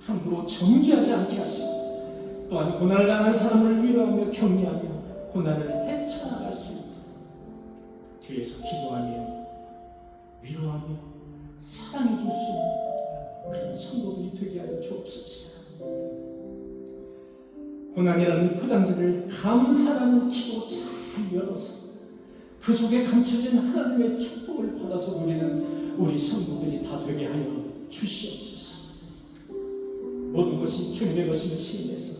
함부로 정죄하지 않게 하시고 또한 고난을 당한 사람을 위로하며 격려하며 고난을 헤쳐나갈 수 있도록 뒤에서 기도하며 위로하며 사랑해 줄 수 있는 그런 성도들이 되게 하여 주옵소서. 고난이라는 포장지를 감사라는 키로 잘 열어서 그 속에 감춰진 하나님의 축복을 받아서 누리는 우리 성도들이 다 되게 하여 주시옵소서. 모든 것이 주님의 것임을 시인해서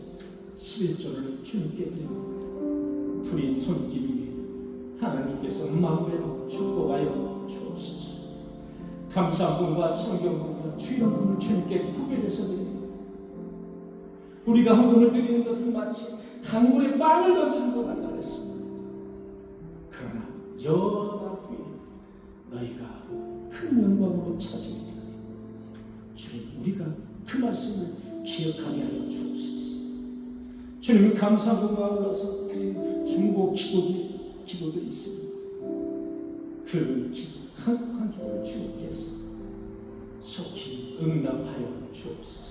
11조를 주님께 드립니다. 둘인 손길 위에 하나님께서 마음대로 축복하여 주옵소서. 감사분과 성경분과 주일원분을 주님께 구별해서 드립니다. 우리가 헌금을 드리는 것은 마치 강물에 빵을 던지는 것 같다 그랬습니다. 그러나 여러 날 후에 너희가 큰 영광으로 찾으리라. 주님, 우리가 그 말씀을 기억하게 하여 주옵소서. 주님, 감사분과 올라서 드린 중보 기도들이 있습니다. 그 기도, 한국한 기도를 주님께서 속히 응답하여 주옵소서.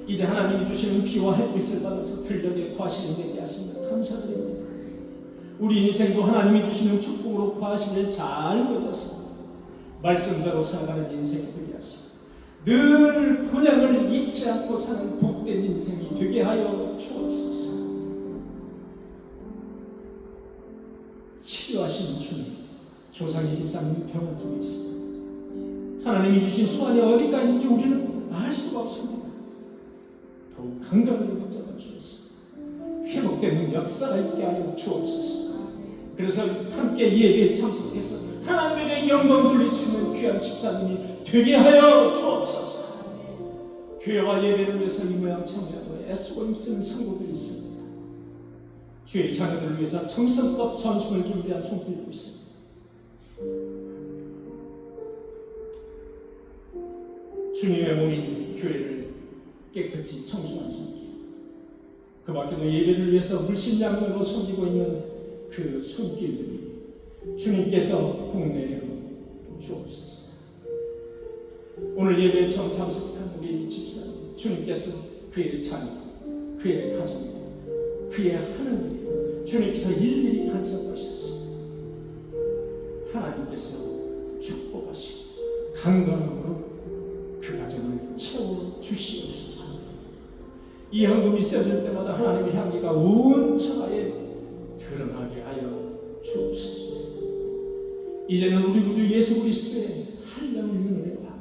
이제 하나님이 주시는 비와 햇빛을 받아서 들녘에 과실을 맺게 하시며 감사드립니다. 우리 인생도 하나님이 주시는 축복으로 과실을 잘 맺어서 말씀대로 살아가는 인생이 되게 하시고 늘 본향을 잊지 않고 사는 복된 인생이 되게 하여 주옵소서. 치료하시는 주님, 조상의 집사님이 병원 중에 있습니다. 하나님이 주신 수완이 어디까지인지 우리는 알 수가 없습니다. 더욱 강건하게 붙잡아 주셔서 회복되는 역사가 있게 하여 주옵소서. 그래서 함께 예배에 참석해서 하나님에게 영광 돌릴 수 있는 귀한 집사님이 되게 하여 주옵소서. 교회와 예배를 위해서 이 모양 참여하고 애쓰고 힘쓰는 성도들이 있습니다. 주의 자녀들을 위해서 청성법 전심을 준비한 손길도 있습니다. 주님의 몸인 교회를 깨끗이 청소한 손길, 그 밖에도 예배를 위해서 물신양면으로 섬기고 있는 그 손길들이 주님께서 복내려 주옵소서. 오늘 예배에 처음 참석한 우리 집사님, 주님께서 그의 자녀, 그의 가정, 그의 하는 일, 주님께서 일일이 간섭하셔서 하나님께서 축복하시고 강건함으로 그 가정을 채워주시옵소서. 이 헌금이 써질 때마다 하나님의 향기가 온 처가에 드러나게 하여 주옵소서. 이제는 우리 구주 예수 그리스도의 한량의 은혜와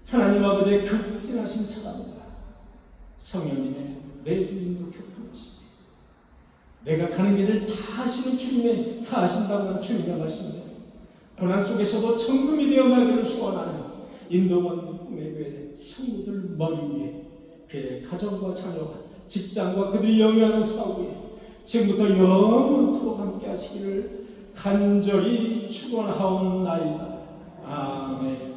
하나님 아버지의 극진하신 사랑과 성령님의 내주인으로 교통하시니 내가 가는 길을 다 하시는 주님의 다 하신다고 하는 주님의 말씀에 고난 속에서도 천금이 되어 가기를 소원하는 인도원 꿈의 교회 성도들 머리 위에 그의 가정과 자녀와 직장과 그들이 영위하는 사업에 지금부터 영원토록 함께 하시기를 간절히 축원하옵나이다. 아멘.